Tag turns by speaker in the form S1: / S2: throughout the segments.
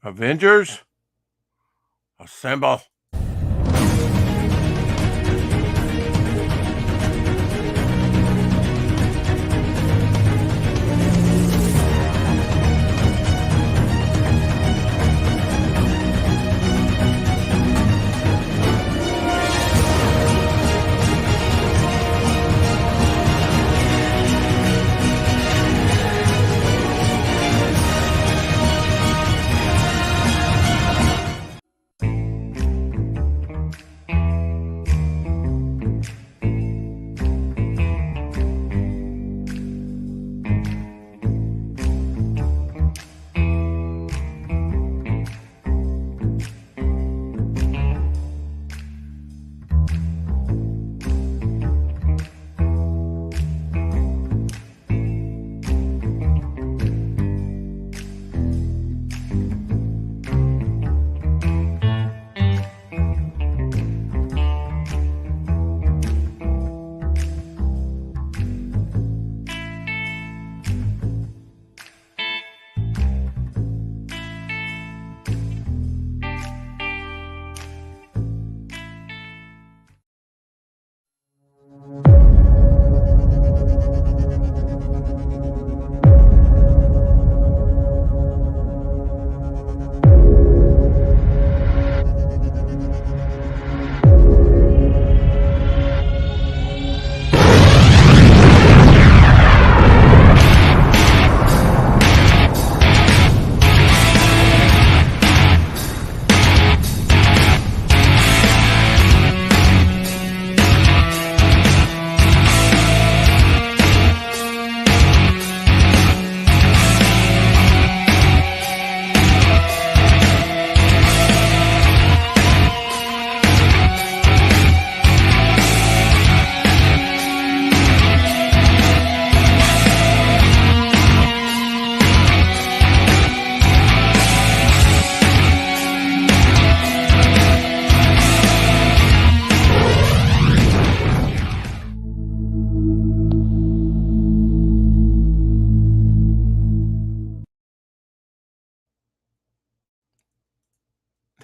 S1: Avengers, assemble.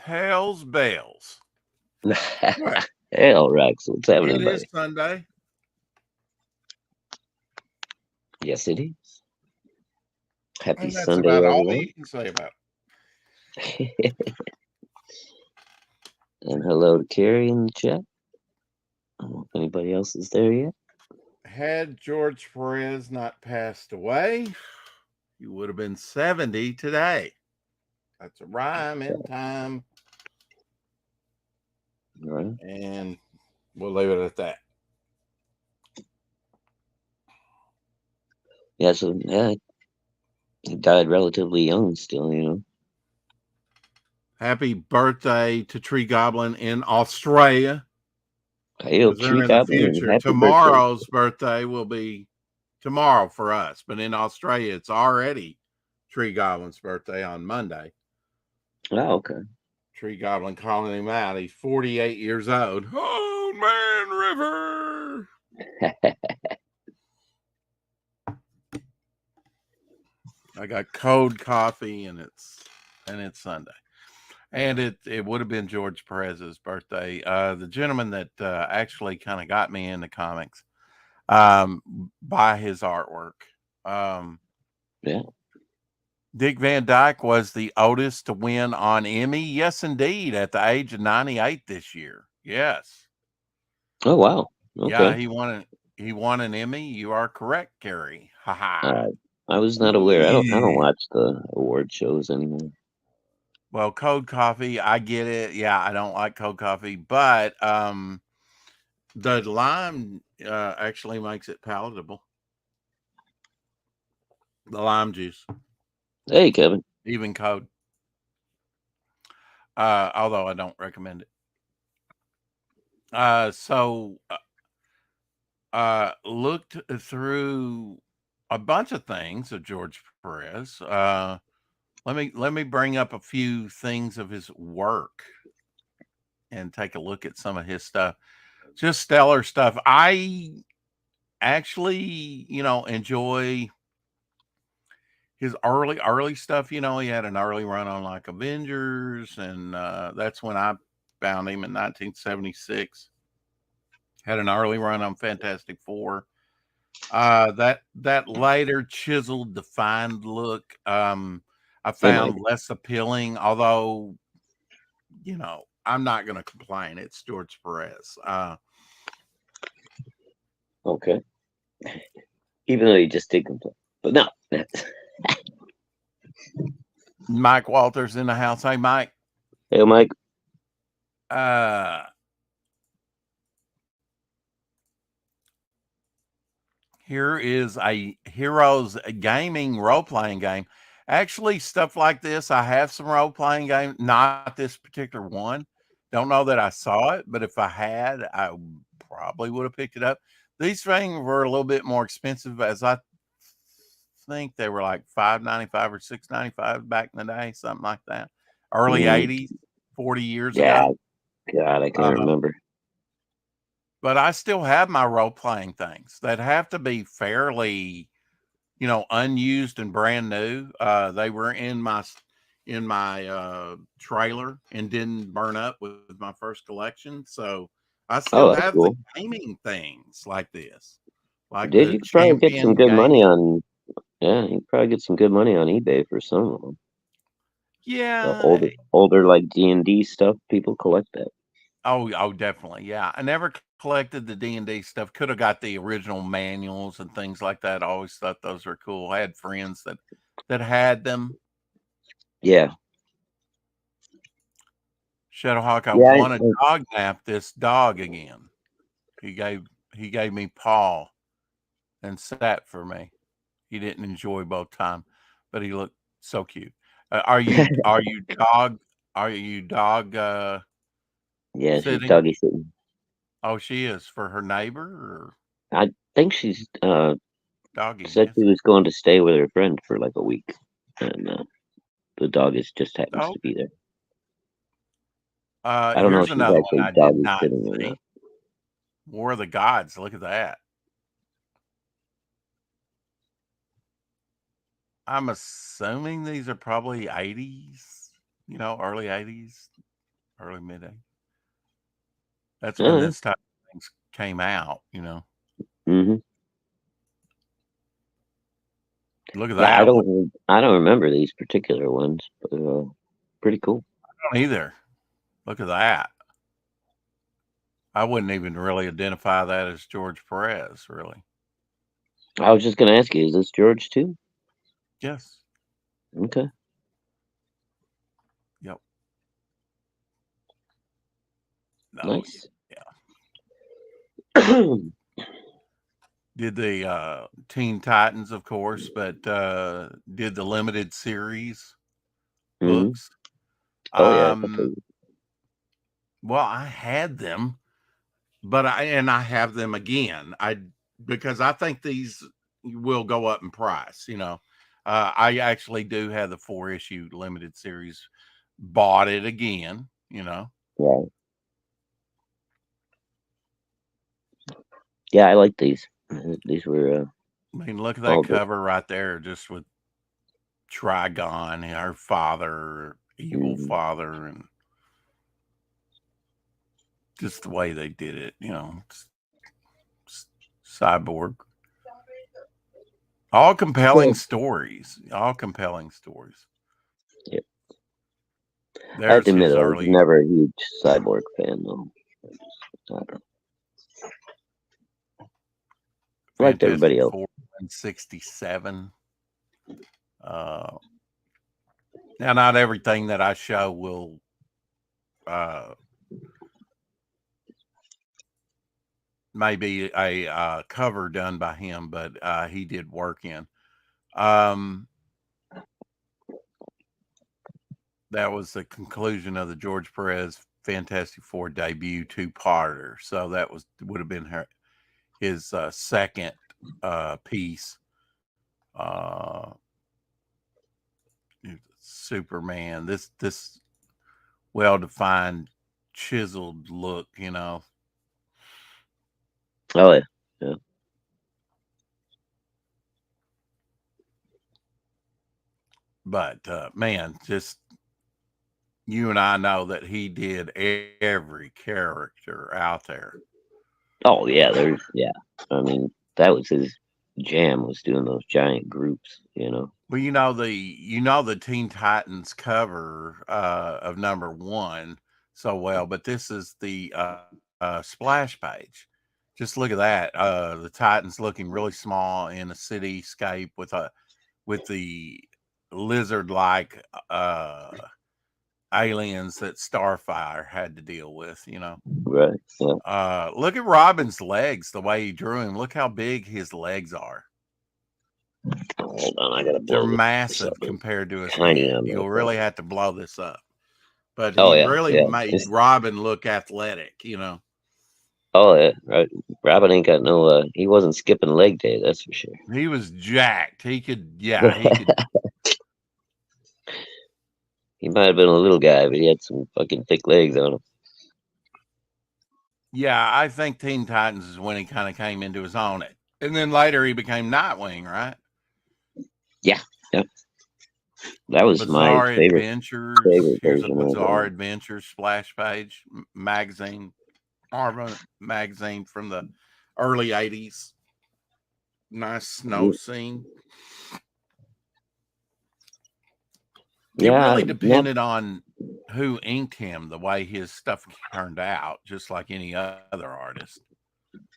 S1: Hell's bells. Right.
S2: Hell, Rex, what's happening,
S1: It
S2: buddy?
S1: is Sunday.
S2: Yes, it is. Happy
S1: And that's
S2: Sunday,
S1: about all
S2: everyone.
S1: you can say about
S2: And hello to Carrie in the chat. I don't know if anybody else is there yet.
S1: Had George Perez not passed away, he would have been 70 today. That's a rhyme in time.
S2: All right.
S1: And we'll leave it at that.
S2: Yeah, so yeah, he died relatively young still, you know.
S1: Happy birthday to Tree Goblin in Australia.
S2: Hail,
S1: Because they're
S2: Tree
S1: in the
S2: Goblin, and
S1: future.
S2: happy
S1: Tomorrow's birthday will be tomorrow for us, but in Australia, it's already Tree Goblin's birthday on Monday.
S2: Oh, okay.
S1: Tree Goblin calling him out. He's 48 years old. Oh, man, River. I got cold coffee, and it's Sunday. And it would have been George Perez's birthday. The gentleman that actually kind of got me into comics by his artwork.
S2: Yeah.
S1: Dick Van Dyke was the oldest to win on Emmy. Yes, indeed, at the age of 98 this year. Yes.
S2: Oh, wow. Okay.
S1: Yeah, he won an Emmy. You are correct, Gary. Ha ha.
S2: I was not aware. I don't watch the award shows anymore.
S1: Well, cold coffee, I get it. Yeah, I don't like cold coffee, but the lime actually makes it palatable. The lime juice.
S2: Hey, Kevin.
S1: Even cold. Although I don't recommend it. Looked through a bunch of things of George Perez. Let me bring up a few things of his work and take a look at some of his stuff. Just stellar stuff. I actually, enjoy his early stuff. You know, he had an early run on like Avengers, and that's when I found him in 1976. Had an early run on Fantastic Four. That later chiseled, defined look, I
S2: Hey, Mike.
S1: found less appealing. Although, you know, I'm not going to complain. It's George Perez.
S2: Okay. Even though you just did complain. But no.
S1: Mike Walters in the house. Hey, Mike.
S2: Hey, Mike.
S1: Uh, Here is a Heroes gaming role playing game. Actually, stuff like this, I have some role playing game, not this particular one. Don't know that I saw it, but if I had, I probably would have picked it up. These things were a little bit more expensive, as I think they were like $5.95 or $6.95 back in the day, something like that. Early
S2: Mm,
S1: 80s, 40 years
S2: yeah.
S1: ago.
S2: God, I can't
S1: Uh,
S2: remember.
S1: but I still have my role playing things that have to be fairly, you know, unused and brand new. They were in my trailer and didn't burn up with my first collection. So I still
S2: Oh, that's
S1: have the
S2: cool.
S1: gaming things like this, like
S2: Did
S1: the
S2: you could probably get some
S1: Champion
S2: good money
S1: gaming.
S2: on? Yeah, you could probably get some good money on eBay for some of them. The
S1: Yeah.
S2: older like D&D stuff, people collect that.
S1: Oh, definitely. Yeah. I never collected the D&D stuff. Could have got the original manuals and things like that. I always thought those were cool. I had friends that had them.
S2: Yeah,
S1: Shadowhawk, I
S2: yeah,
S1: want to dog nap this dog again. He gave he gave me paw and sat for me. He didn't enjoy both time, but he looked so cute. Are you dog
S2: yeah. She's
S1: sitting?
S2: doggy sitting.
S1: Oh, she is for her neighbor or
S2: I think she's
S1: doggy
S2: said she
S1: dancing.
S2: was going to stay with her friend for like a week, and the dog is just happens
S1: Oh,
S2: to be there. I don't know
S1: here's
S2: if she's
S1: another one
S2: actually
S1: I did
S2: doggy
S1: not
S2: sitting or not.
S1: see. War of the Gods. Look at that. I'm assuming these are probably 80s, you know, early 80s, early mid 80s. That's when
S2: Uh,
S1: this type of things came out, you know.
S2: hmm
S1: Look at
S2: Yeah,
S1: that one.
S2: I don't remember these particular ones, but pretty cool.
S1: I don't either. Look at that. I wouldn't even really identify that as George Perez, really.
S2: I was just gonna ask you, is this George too?
S1: Yes.
S2: Okay,
S1: Yep. Oh,
S2: nice.
S1: yeah.
S2: hmm
S1: Did the Teen Titans, of course, but did the limited series books.
S2: Oh yeah, a couple.
S1: Um, well, I had them, but I have them again. I because I think these will go up in price. You know, I actually do have the 4 issue limited series. Bought it again. You know,
S2: Yeah, yeah, I like these. These were
S1: I mean, look at that
S2: all good.
S1: cover right there, just with Trigon, her father, evil
S2: hmm
S1: father, and just the way they did it. You know, cyborg. All
S2: Yeah.
S1: compelling stories. All compelling stories.
S2: Yeah. I have to
S1: There's
S2: admit,
S1: his
S2: I was
S1: early
S2: never a huge Cyborg fan, though. I don't know. I liked
S1: Fantastic
S2: everybody else.
S1: Four in '67. Uh, Now, not everything that I show will uh, maybe a cover done by him, but he did work in. Um, that was the conclusion of the George Perez Fantastic Four debut two-parter. So that would have been his second piece. Uh, Superman. This well-defined, chiseled look. You know,
S2: Oh yeah, yeah.
S1: But man, just you and I know that he did every character out there.
S2: Oh yeah. I mean, that was his jam, was doing those giant groups.
S1: Well, the Teen Titans cover of number 1 so well, but this is the splash page. Just look at that. The Titans looking really small in a cityscape with the lizard-like aliens that Starfire had to deal with.
S2: Right. Yeah.
S1: Look at Robin's legs, the way he drew him. Look how big his legs are.
S2: Hold on, I gotta
S1: They're
S2: blow this up.
S1: massive
S2: It's
S1: compared to his
S2: tiny
S1: head.
S2: on my
S1: You'll really
S2: phone.
S1: have to blow this up. But
S2: Oh
S1: he
S2: yeah,
S1: really
S2: yeah.
S1: made Robin look athletic.
S2: Oh yeah, right. Robin ain't got no. He wasn't skipping leg day, that's for sure.
S1: He was jacked. He could.
S2: He might have been a little guy, but he had some fucking thick legs on him.
S1: Yeah, I think Teen Titans is when he kind of came into his own. And then later he became Nightwing, right?
S2: Yeah, yeah. That was my
S1: Bizarre Adventures.
S2: favorite
S1: Here's a
S2: version of
S1: Bizarre Adventures splash page magazine, Marvel magazine from the early 80s. Nice snow scene. It
S2: Yeah,
S1: really
S2: not.
S1: depended on who inked him, the way his stuff turned out, just like any other artist.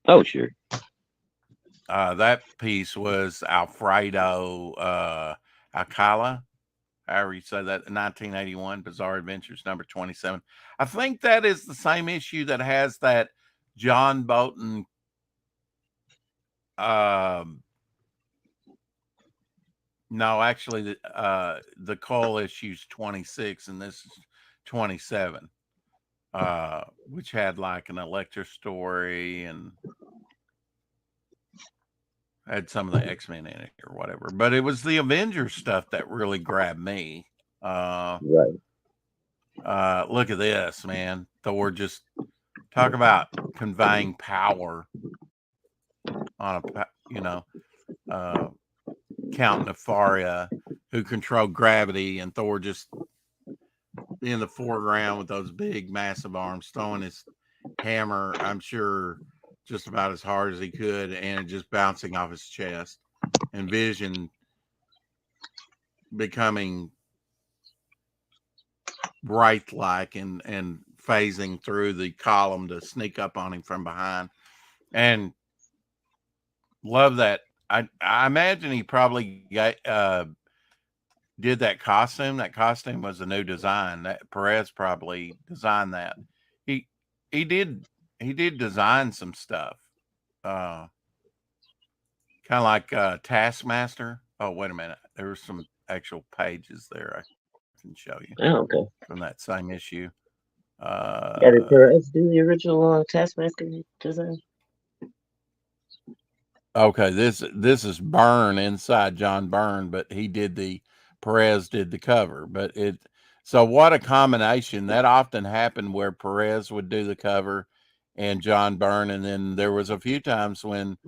S2: Oh sure.
S1: That piece was Alfredo Alcala, however you say that, 1981, Bizarre Adventures number 27. I think that is the same issue that has that John Bolton no, actually, the Cole issue's 26, and this is 27, which had like an Electra story and had some of the X-Men in it or whatever. But it was the Avengers stuff that really grabbed me.
S2: Right.
S1: Look at this, man. Thor just talk about conveying power on uh, Count Nefaria, who controlled gravity, and Thor just in the foreground with those big, massive arms, throwing his hammer, I'm sure, just about as hard as he could, and it just bouncing off his chest. And Vision becoming wraith like and phasing through the column to sneak up on him from behind. And love that. I imagine he probably did that costume. That costume was a new design. That Perez probably designed that. He he did he did design some stuff. Uh kind of like Taskmaster. Oh, wait a minute. There were some actual pages there I can show you
S2: Oh, okay.
S1: from that same issue.
S2: Yeah, did
S1: Uh
S2: Perez do the original Taskmaster design?
S1: okay, this is Byrne inside John Byrne, but he did the Perez did the cover. But it so what a combination. That often happened where Perez would do the cover and John Byrne, and then there was a few times when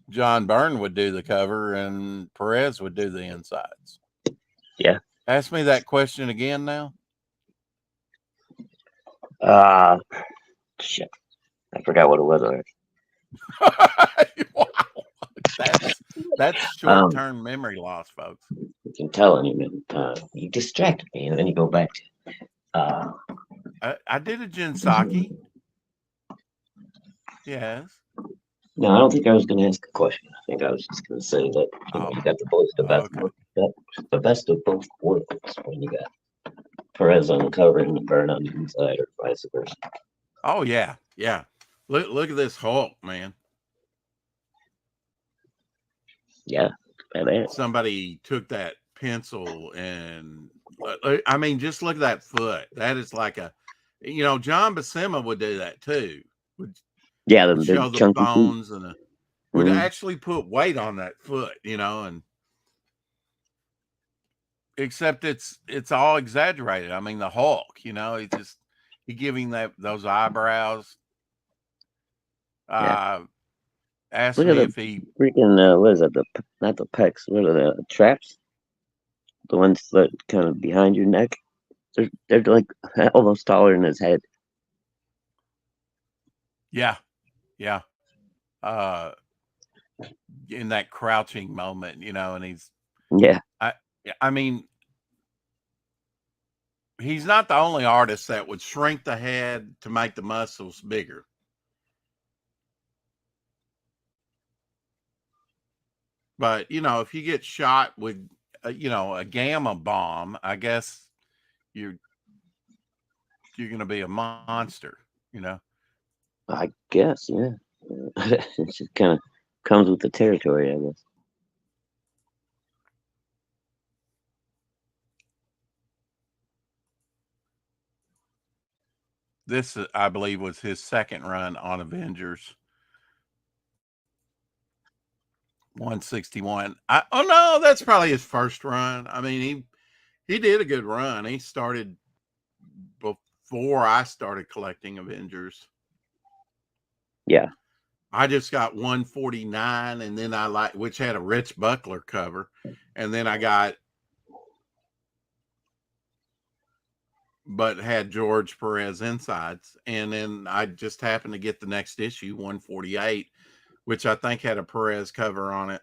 S1: John Byrne would do the cover and Perez would do the insides.
S2: Yeah.
S1: Ask me that question again now.
S2: Uh, shit. I forgot what it was already.
S1: Wow. That's short
S2: Um,
S1: term memory loss, folks.
S2: you can tell in you, you distracted me, and then you go back to. Uh,
S1: I did a Jinsaki. Yes.
S2: no, I don't think I was going to ask a question. I think I was just going to say that
S1: Oh,
S2: you got
S1: okay.
S2: the best of both worlds when you got Perez on the cover and the Burn on the inside, or vice versa.
S1: Oh yeah, yeah. Look at this Hulk, man.
S2: Yeah, badass.
S1: Somebody took that pencil and I mean, just look at that foot. That is like John Buscema would do that too. Would
S2: Yeah,
S1: would
S2: the
S1: show the
S2: chunky feet.
S1: bones and would
S2: Mm,
S1: actually put weight on that foot, and except it's all exaggerated. I mean, the Hulk, he giving those eyebrows.
S2: yeah.
S1: Asked
S2: Look at
S1: me
S2: the
S1: if he
S2: freaking what is that? Not the pecs. What are the traps? The ones that kind of behind your neck. They're like almost taller than his head.
S1: Yeah, yeah. Uh, in that crouching moment, and
S2: Yeah,
S1: I, I mean, he's not the only artist that would shrink the head to make the muscles bigger. But if you get shot with, a gamma bomb, I guess you're you're going to be a monster. You know,
S2: I guess. Yeah, it just kind of comes with the territory, I guess.
S1: this I believe was his second run on Avengers 161. Oh no, that's probably his first run. I mean, he did a good run. He started before I started collecting Avengers.
S2: Yeah.
S1: I just got 149, and then which had a Rich Buckler cover, and then I got, but had George Perez insides, and then I just happened to get the next issue 148, which I think had a Perez cover on it,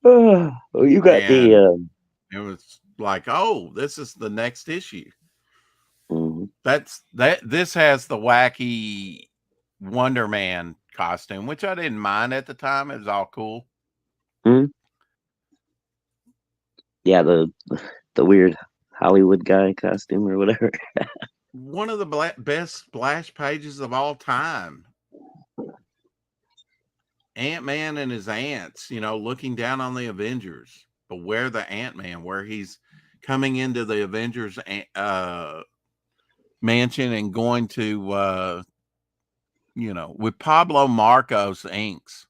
S2: Oh, you got the.
S1: and it was like, oh, this is the next issue.
S2: Mhm.
S1: This has the wacky Wonder Man costume, which I didn't mind at the time. It was all cool.
S2: Mhm. Yeah, the weird Hollywood guy costume or whatever.
S1: One of the best splash pages of all time. Ant-Man and his ants, looking down on the Avengers. Beware the Ant-Man, where he's coming into the Avengers mansion and going to, with Pablo Marcos inks,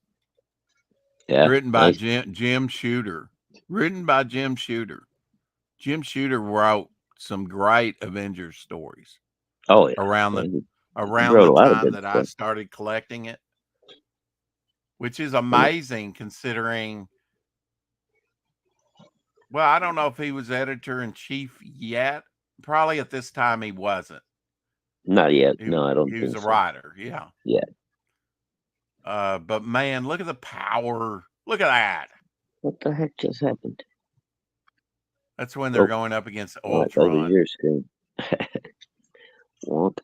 S2: Yeah,
S1: written by
S2: nice.
S1: Jim Shooter. Written by Jim Shooter. Jim Shooter wrote some great Avengers stories
S2: Oh yeah,
S1: around
S2: yeah.
S1: the
S2: He
S1: around
S2: wrote
S1: the
S2: a lot of
S1: time
S2: good
S1: that I
S2: stuff.
S1: started collecting it, which is
S2: And
S1: amazing considering. Well, I don't know if he was editor in chief yet. Probably at this time he wasn't.
S2: not yet.
S1: He
S2: No, I don't
S1: he was
S2: think
S1: a
S2: so.
S1: writer, yeah.
S2: Yeah.
S1: But man, look at the power. Look at that.
S2: What the heck just happened?
S1: That's when they're
S2: Oh,
S1: going up against
S2: oh, that was
S1: Ultron.
S2: your screen. Womp.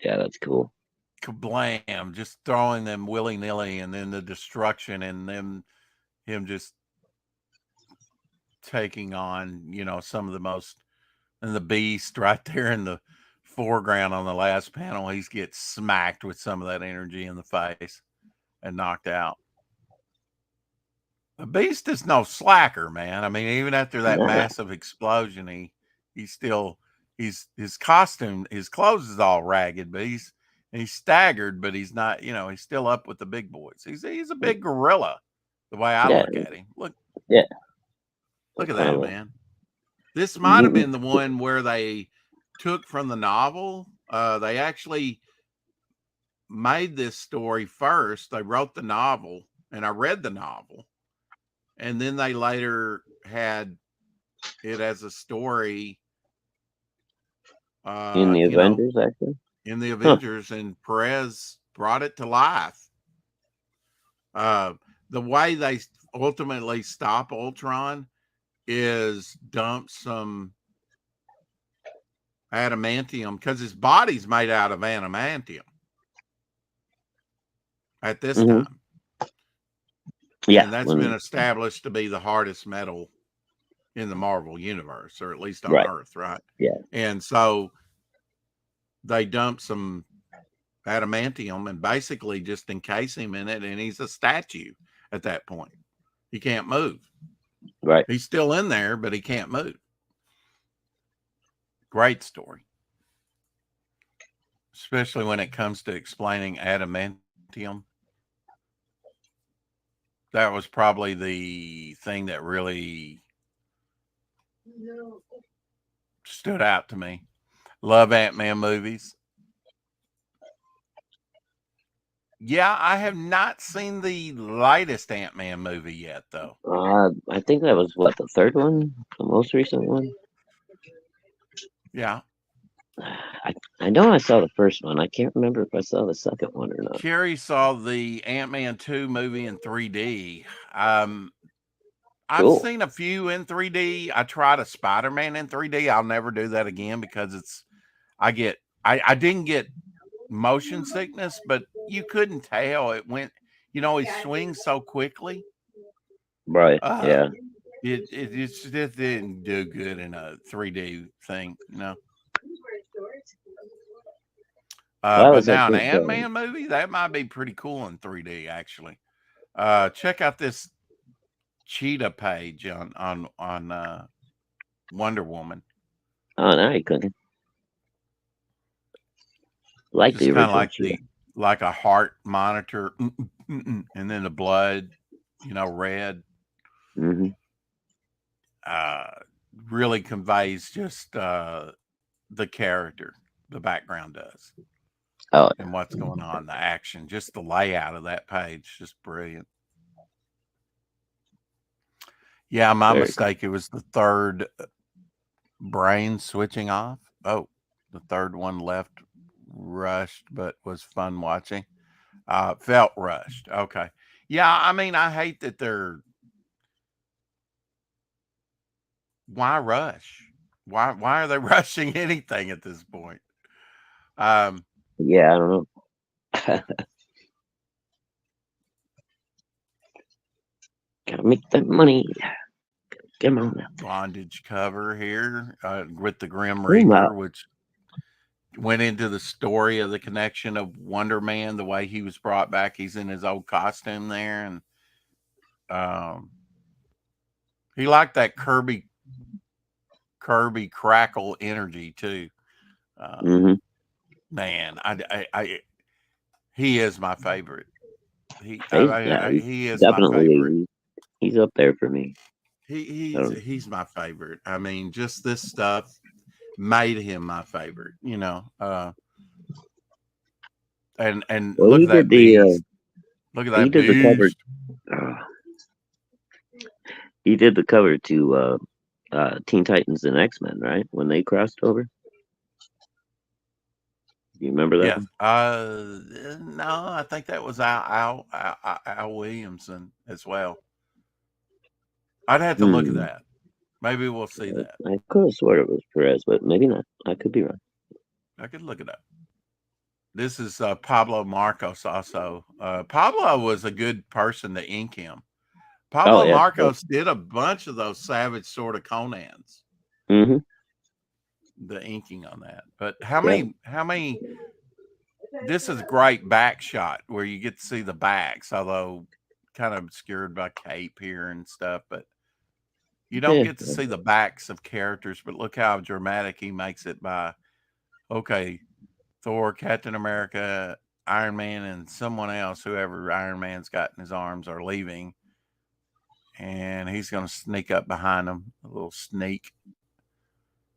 S2: Yeah, that's cool.
S1: Kablam! Just throwing them willy nilly, and then the destruction, and then him just taking on, some of the most, and the Beast right there in the foreground on the last panel. He gets smacked with some of that energy in the face and knocked out. The Beast is no slacker, man. I mean, even after that
S2: Nah,
S1: massive explosion, he's still his costume, his clothes is all ragged, but he's staggered, but he's not, he's still up with the big boys. He's a big gorilla, the way I
S2: yeah,
S1: look at him.
S2: yeah.
S1: Look at
S2: Kind of
S1: that,
S2: a
S1: man. This might have
S2: mutant.
S1: been the one where they took from the novel. They actually made this story first. They wrote the novel, and I read the novel, and then they later had it as a story,
S2: In the Avengers, actually.
S1: in the
S2: Huh.
S1: Avengers, and Perez brought it to life. Uh, the way they ultimately stop Ultron is dump some adamantium, because his body's made out of adamantium at this
S2: Hmm.
S1: time.
S2: Yeah.
S1: And that's been
S2: When
S1: established to be the hardest metal in the Marvel universe, or at least on
S2: right.
S1: Earth, right?
S2: Yeah.
S1: And so they dump some adamantium and basically just encase him in it, and he's a statue at that point. He can't move.
S2: Right.
S1: He's still in there, but he can't move. Great story, especially when it comes to explaining adamantium. That was probably the thing that really stood out to me. Love Ant-Man movies. Yeah, I have not seen the latest Ant-Man movie yet, though.
S2: I think that was what, the third one, the most recent one.
S1: Yeah.
S2: I know I saw the first one. I can't remember if I saw the second one or not.
S1: Carrie saw the Ant-Man 2 movie in 3D. Um, I've
S2: Cool.
S1: seen a few in 3D. I tried a Spider-Man in 3D. I'll never do that again because I didn't get motion sickness, but you couldn't tell. It went, he swings so quickly.
S2: Right.
S1: Uh,
S2: Yeah.
S1: it didn't do good in a 3D thing.
S2: Well, I
S1: But
S2: was at
S1: now an
S2: this.
S1: Ant-Man movie, that might be pretty cool in 3D actually. Check out this cheetah page on Wonder Woman.
S2: Oh, no, you couldn't. Like
S1: Just
S2: the
S1: kind of
S2: original Cheetah.
S1: like a heart monitor, and then the blood, red.
S2: Mm-hmm.
S1: Uh, really conveys just the character, the background does,
S2: Oh,
S1: and what's going on, the action, just the layout of that page, just brilliant. Yeah, my
S2: very cool.
S1: mistake. It was the third brain switching off. Oh, the third one left rushed, but was fun watching. Felt rushed. Okay. Yeah, I mean, I hate that why rush? Why are they rushing anything at this point? Um,
S2: Yeah, I don't know. Gotta make that money. Come on now.
S1: bondage cover here with the Grim
S2: Oh, my.
S1: Reaper, which went into the story of the connection of Wonder Man, the way he was brought back. He's in his old costume there, and um, he liked that Kirby crackle energy too. Uh,
S2: Mm-hmm.
S1: man, he is my favorite.
S2: Yeah, he's
S1: He is my favorite.
S2: definitely he's up there for me. So,
S1: He's my favorite. I mean, just this stuff made him my favorite. And
S2: well,
S1: look at that beast. Look at
S2: he
S1: that
S2: did the cover.
S1: beast.
S2: Uh, he did the cover to Teen Titans and X-Men, right? When they crossed over. Do you remember that
S1: Yes.
S2: one?
S1: No, I think that was Al Williamson as well. I'd have to look at
S2: Hmm.
S1: that. Maybe we'll see that.
S2: I could have sworn it was Perez, but maybe not. I could be wrong.
S1: I could look it up. This is Pablo Marcos also. Pablo was a good person to ink him.
S2: Oh
S1: Pablo
S2: yeah.
S1: Marcos did a bunch of those Savage sort of Conans,
S2: Mm-hmm.
S1: the inking on that. But
S2: Yeah.
S1: how many, this is a great back shot where you get to see the backs, although kind of obscured by cape here and stuff, but you don't
S2: Yeah.
S1: get to see the backs of characters, but look how dramatic he makes it by, okay, Thor, Captain America, Iron Man, and someone else, whoever Iron Man's got in his arms, are leaving. And he's going to sneak up behind them, a little sneak,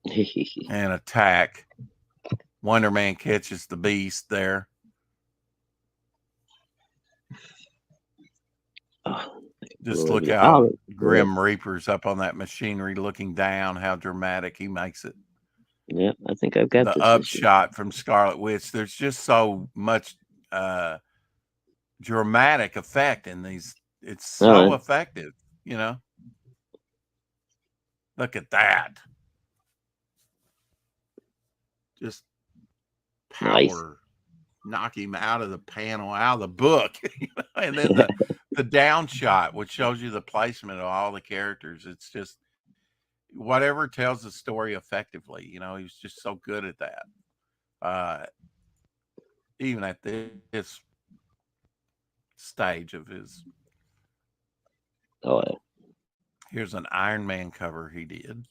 S1: and attack. Wonder Man catches the beast there. Just look how Grim Reaper's up on that machinery looking down, how dramatic he makes it.
S2: Yeah, I think I've got
S1: The
S2: this
S1: upshot from Scarlet Witch, there's just so much dramatic effect in these. It's so effective, you know. Look at that. Just power.
S2: Nice.
S1: Knock him out of the panel, out of the book. And then the down shot, which shows you the placement of all the characters. It's just whatever tells the story effectively. He was just so good at that. Even at this stage of his.
S2: Oh yeah.
S1: Here's an Iron Man cover he did.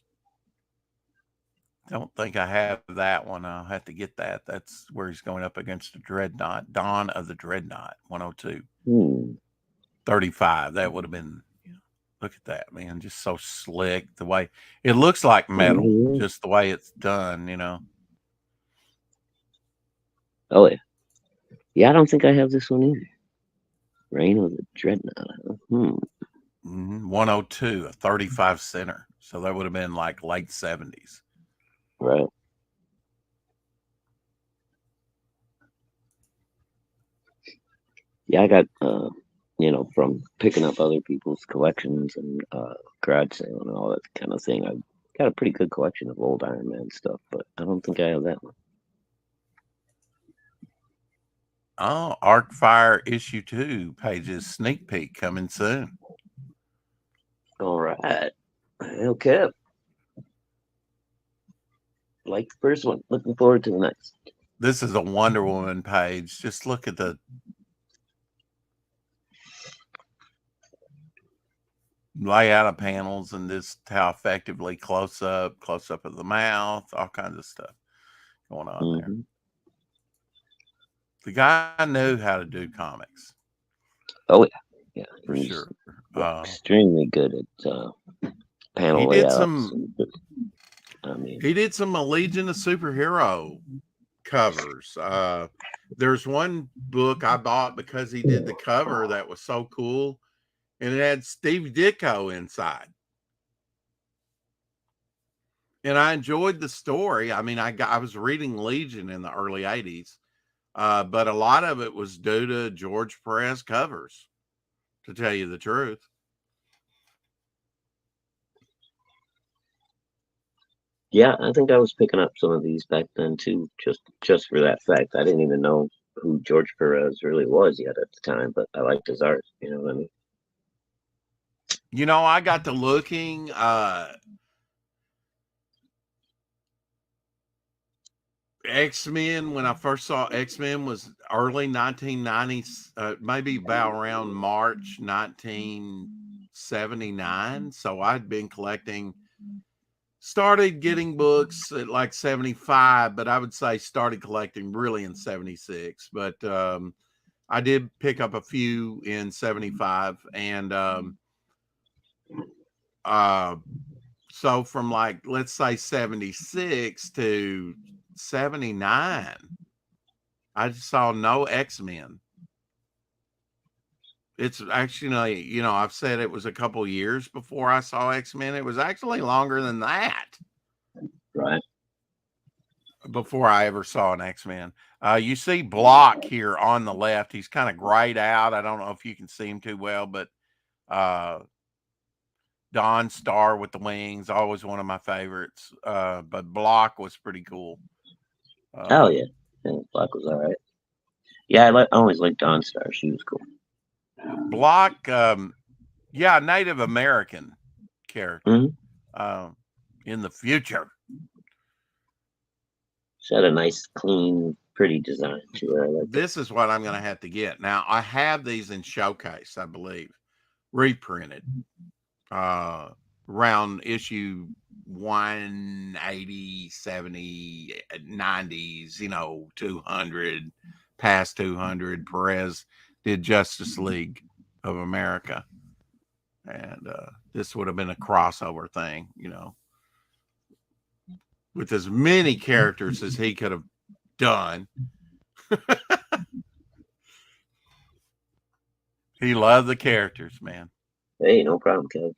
S1: Don't think I have that one. I'll have to get that. That's where he's going up against the Dreadnought. Dawn of the Dreadnought, 102. 35. That would have been, look at that, man. Just so slick. The way it looks like metal, just the way it's done.
S2: Oh yeah. Yeah, I don't think I have this one either. Reign of the Dreadnought. Huh?
S1: 102, a 35 center. So that would have been like late 70s.
S2: Right. Yeah, I got from picking up other people's collections and garage sale and all that kind of thing. I've got a pretty good collection of old Iron Man stuff, but I don't think I have that one.
S1: Oh, Arcfire issue 2 pages sneak peek coming soon.
S2: All right. Okay. Like the first one. Looking forward to the next.
S1: This is a Wonder Woman page. Just look at the layout of panels and just how effectively close up of the mouth, all kinds of stuff going on there. The guy knew how to do comics.
S2: Oh yeah,
S1: for sure.
S2: Extremely good at panel layouts.
S1: He did some Legion of Superhero covers. There's one book I bought because he did the cover that was so cool, and it had Steve Ditko inside. And I enjoyed the story. I mean, I was reading Legion in the early 80s, but a lot of it was due to George Perez covers, to tell you the truth.
S2: Yeah, I think I was picking up some of these back then too, just for that fact. I didn't even know who George Perez really was yet at the time, but I liked his art. You know what I mean?
S1: You know, I got to looking. X-Men, when I first saw X-Men, was early 1990s, maybe about around March 1979. So I'd been collecting, started getting books at like 75, but I would say started collecting really in 76. But I did pick up a few in 75. And so from like, let's say 76 to 79, I saw no X-Men. It's actually, you know, I've said it was a couple years before I saw X-Men. It was actually longer than that.
S2: Right.
S1: Before I ever saw an X-Men. You see Block here on the left. He's kind of grayed out. I don't know if you can see him too well, but Don Star with the wings, always one of my favorites. But Block was pretty cool.
S2: Oh yeah, Block was all right. Yeah, I always liked Dawn Star. She was cool.
S1: Block, yeah, Native American character in the future.
S2: She had a nice, clean, pretty design to her.
S1: This is what I'm going to have to get. Now, I have these in showcase, I believe, reprinted around issue 180, 70, 90s, you know, 200, past 200. Perez did Justice League of America. And this would have been a crossover thing, you know, with as many characters as he could have done. He loved the characters, man.
S2: Hey, no problem, Kev.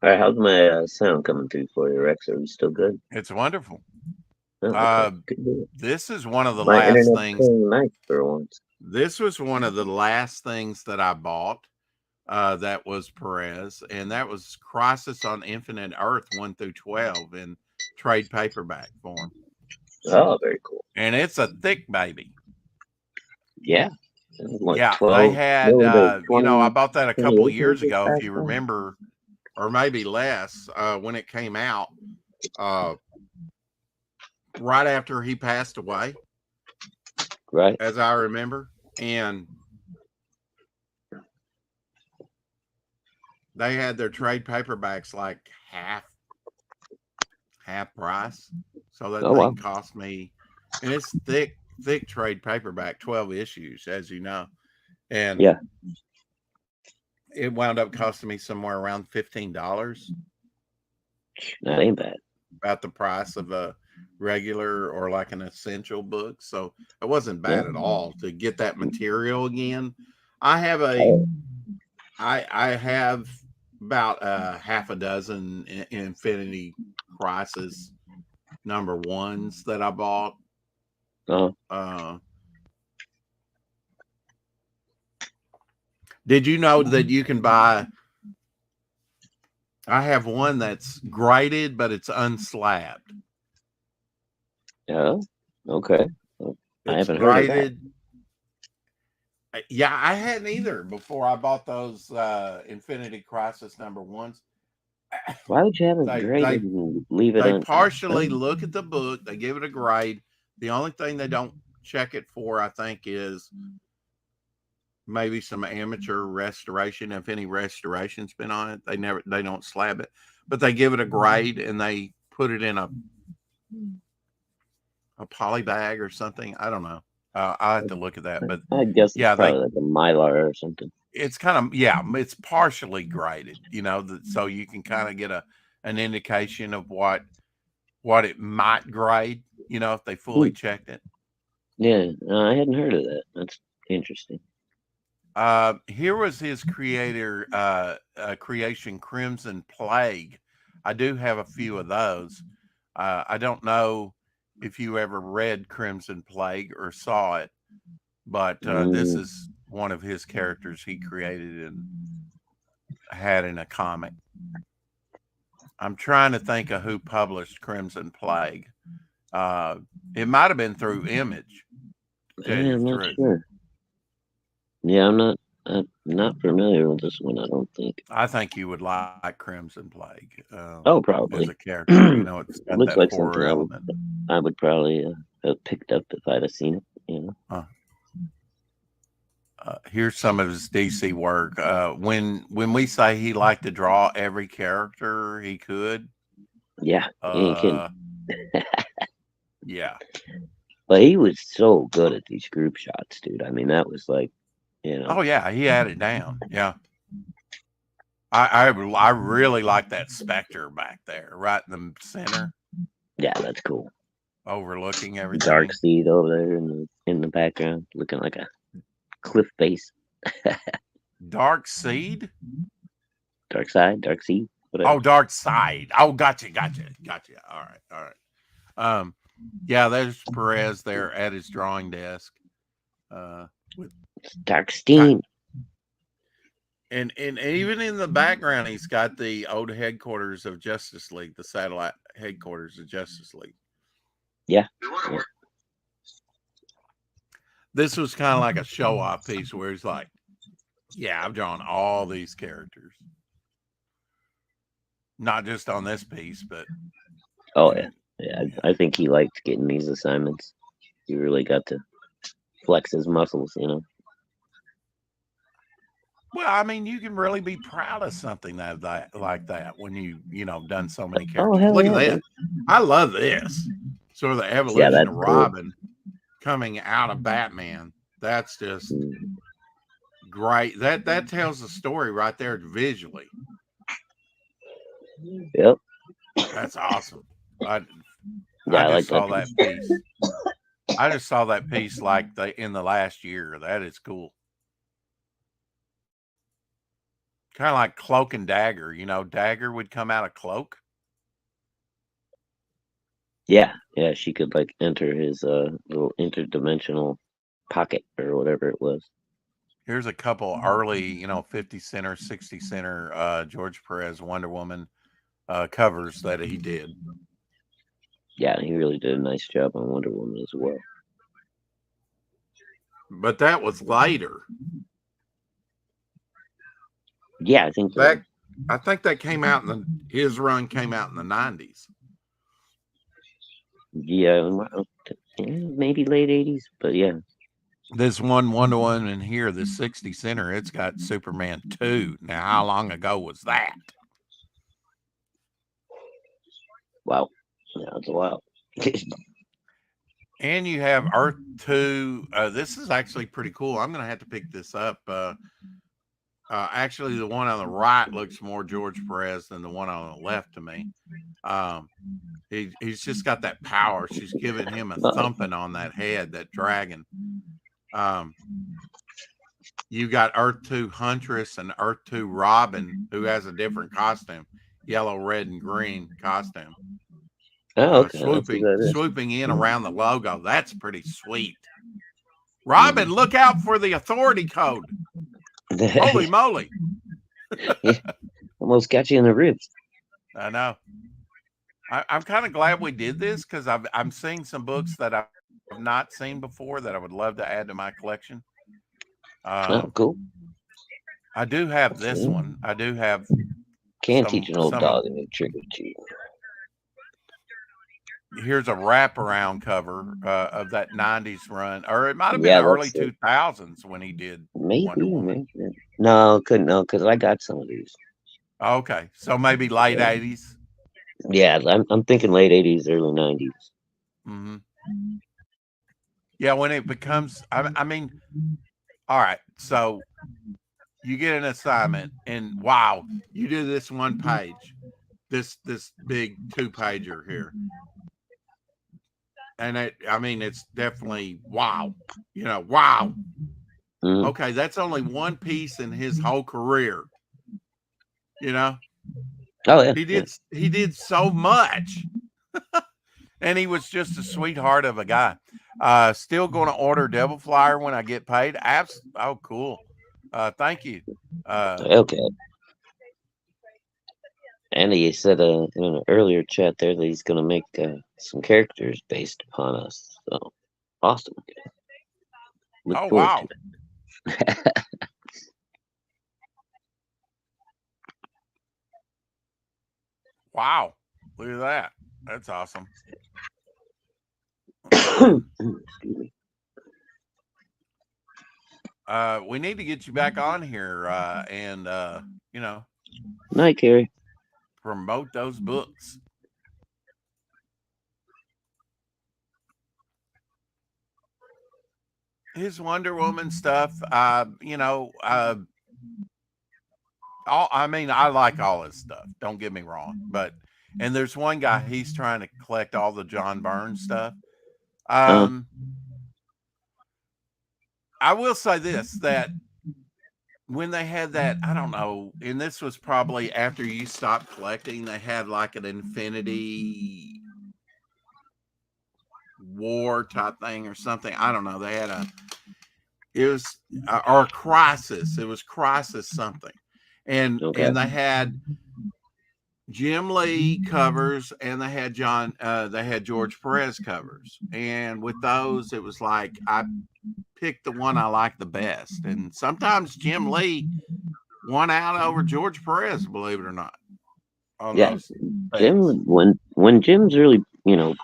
S2: All right, how's my sound coming through for you, Rex? Are we still good?
S1: It's wonderful.
S2: Oh, okay.
S1: This is one of the
S2: my
S1: last things.
S2: Nice for once.
S1: This was one of the last things that I bought. That was Perez, and that was Crisis on Infinite Earth 1 through 12 in trade paperback form.
S2: Oh, very cool.
S1: And it's a thick baby.
S2: Yeah.
S1: Yeah, 12, they had, 20, you know, I bought that a couple of years ago, if you remember, or maybe less, when it came out, right after he passed away.
S2: Right.
S1: As I remember. And they had their trade paperbacks like half price. So that thing cost me, and it's thick trade paperback, 12 issues, as you know. And
S2: yeah,
S1: it wound up costing me somewhere around $15.
S2: That ain't bad.
S1: about the price of a regular or like an essential book. So it wasn't
S2: Yeah.
S1: bad at all to get that material again. I have a
S2: Oh,
S1: I have about half a dozen Infinity Crisis number ones that I bought.
S2: oh,
S1: Uh, did you know that you can buy? I have one that's graded, but it's unslabbed.
S2: yeah. Okay. Well, I
S1: It's
S2: haven't heard of that.
S1: graded. Yeah, I hadn't either before I bought those Infinity Crisis number ones.
S2: Why would you have it
S1: They
S2: graded
S1: they
S2: and leave it
S1: they
S2: on?
S1: partially look at the book, they give it a grade. The only thing they don't check it for, I think, is maybe some amateur restoration. If any restoration's been on it, they don't slab it, but they give it a grade and they put it in a poly bag or something. I don't know. I have to look at that, but
S2: I guess it's
S1: yeah, they
S2: probably like a Mylar or something.
S1: it's kind of it's partially graded, so you can kind of get an indication of what it might grade, if they fully
S2: Hmm.
S1: checked it.
S2: Yeah, I hadn't heard of that. That's interesting.
S1: Here was his creation, Crimson Plague. I do have a few of those. I don't know if you ever read Crimson Plague or saw it, but this
S2: Mm,
S1: is one of his characters he created and had in a comic. I'm trying to think of who published Crimson Plague. Uh, it might have been through Image, to tell you
S2: yeah,
S1: the
S2: I'm not
S1: truth.
S2: sure. Yeah, I'm not familiar with this one. I don't think.
S1: I think you would like Crimson Plague
S2: Oh,
S1: as
S2: probably.
S1: a character. It's got
S2: Looks
S1: that
S2: like something
S1: horror element.
S2: I would probably have picked up if I'd have seen it. You know.
S1: Uh, here's some of his DC work. When we say he liked to draw every character he could,
S2: Yeah, you ain't kidding.
S1: uh, yeah.
S2: But he was so good at these group shots, dude. I mean, that was like, you know,
S1: Oh yeah, he had it down. Yeah. I really like that Spectre back there, right in the center,
S2: yeah, that's cool.
S1: overlooking
S2: Dark
S1: everything.
S2: Seed over there in the background, looking like a cliff face.
S1: Dark Seed?
S2: Dark Side, Dark Seed, whatever.
S1: Oh, Dark Side. Oh, gotcha. All right. Yeah, there's Perez there at his drawing desk. With
S2: Dark Steam.
S1: and even in the background, he's got the old headquarters of Justice League, the satellite headquarters of Justice League.
S2: Yeah.
S1: This was kind of like a show off piece where he's like, "Yeah, I've drawn all these characters, not just on this piece, but
S2: Oh yeah. Yeah, I think he liked getting these assignments. He really got to flex his muscles, you know.
S1: Well, I mean, you can really be proud of something that like that when done so many
S2: Oh
S1: characters.
S2: hell
S1: Look at
S2: yeah,
S1: this.
S2: dude.
S1: I love this. Sort of the
S2: Yeah,
S1: evolution
S2: that's
S1: of
S2: cool.
S1: Robin coming out of Batman. That's just
S2: Mm.
S1: great. That tells the story right there visually.
S2: Yep.
S1: That's awesome. I
S2: Yeah,
S1: I
S2: I like
S1: just
S2: that
S1: saw that piece. I just saw that piece like in the last year. That is cool. Kind of like Cloak and Dagger. Dagger would come out of Cloak.
S2: Yeah, yeah, she could like enter his little interdimensional pocket or whatever it was.
S1: Here's a couple early, 50 center, 60 center George Perez Wonder Woman covers that he did.
S2: Yeah, he really did a nice job on Wonder Woman as well.
S1: But that was later.
S2: Yeah, I think
S1: I think that came out his run came out in the 90s.
S2: yeah, maybe late 80s, but yeah.
S1: This one Wonder Woman in here, the 60 center, it's got Superman 2. Now, how long ago was that?
S2: Wow. Yeah, it's a while.
S1: And you have Earth 2. This is actually pretty cool. I'm going to have to pick this up. Actually, the one on the right looks more George Perez than the one on the left to me. Um, he's just got that power. She's giving him a
S2: Uh,
S1: thumping on that head, that dragon. Um, you got Earth 2 Huntress and Earth 2 Robin, who has a different costume, yellow, red, and green costume.
S2: okay, that's who that is.
S1: Swooping in around the logo. That's pretty sweet. Robin, look out for the authority code. Holy moly.
S2: Yeah, almost got you in the ribs.
S1: I know. I'm kind of glad we did this because I'm seeing some books that I've not seen before that I would love to add to my collection.
S2: Oh, cool.
S1: I do have this one. I do have
S2: Can't teach an old
S1: some
S2: dog a new trick or treat.
S1: Here's a wraparound cover of that 90s run, or it might have been
S2: Yeah,
S1: early
S2: that's it.
S1: 2000s when he did
S2: Maybe,
S1: Wonder Woman.
S2: maybe. No, couldn't know because I got some of these.
S1: Okay, so maybe late 80s.
S2: Yeah, I'm thinking late 80s, early 90s.
S1: Mm-hmm. Yeah, when it becomes, I mean, all right, so you get an assignment, and wow, you do this one page, this big 2-pager here, and it's definitely wow, wow.
S2: Mm-hmm.
S1: Okay, that's only one piece in his whole career.
S2: Oh yeah,
S1: He did so much. And he was just a sweetheart of a guy. Still going to order Devil Flyer when I get paid. Oh, cool. Thank you.
S2: okay. And he said in an earlier chat there that he's going to make some characters based upon us. So awesome. Look
S1: Oh,
S2: forward
S1: wow.
S2: to it.
S1: Wow. Look at that. That's awesome.
S2: Excuse me.
S1: We need to get you back on here and,
S2: Night, Carrie.
S1: promote those books. His Wonder Woman stuff, I like all his stuff. Don't get me wrong, and there's one guy, he's trying to collect all the John Burns stuff. I will say this, that when they had that, I don't know, and this was probably after you stopped collecting, they had like an Infinity War type thing or something. I don't know. They had or a Crisis. It was Crisis something. And they had Jim Lee covers, and they had George Perez covers. And with those, it was like I picked the one I liked the best. And sometimes Jim Lee won out over George Perez, believe it or not.
S2: Yeah, Jim, when Jim's really,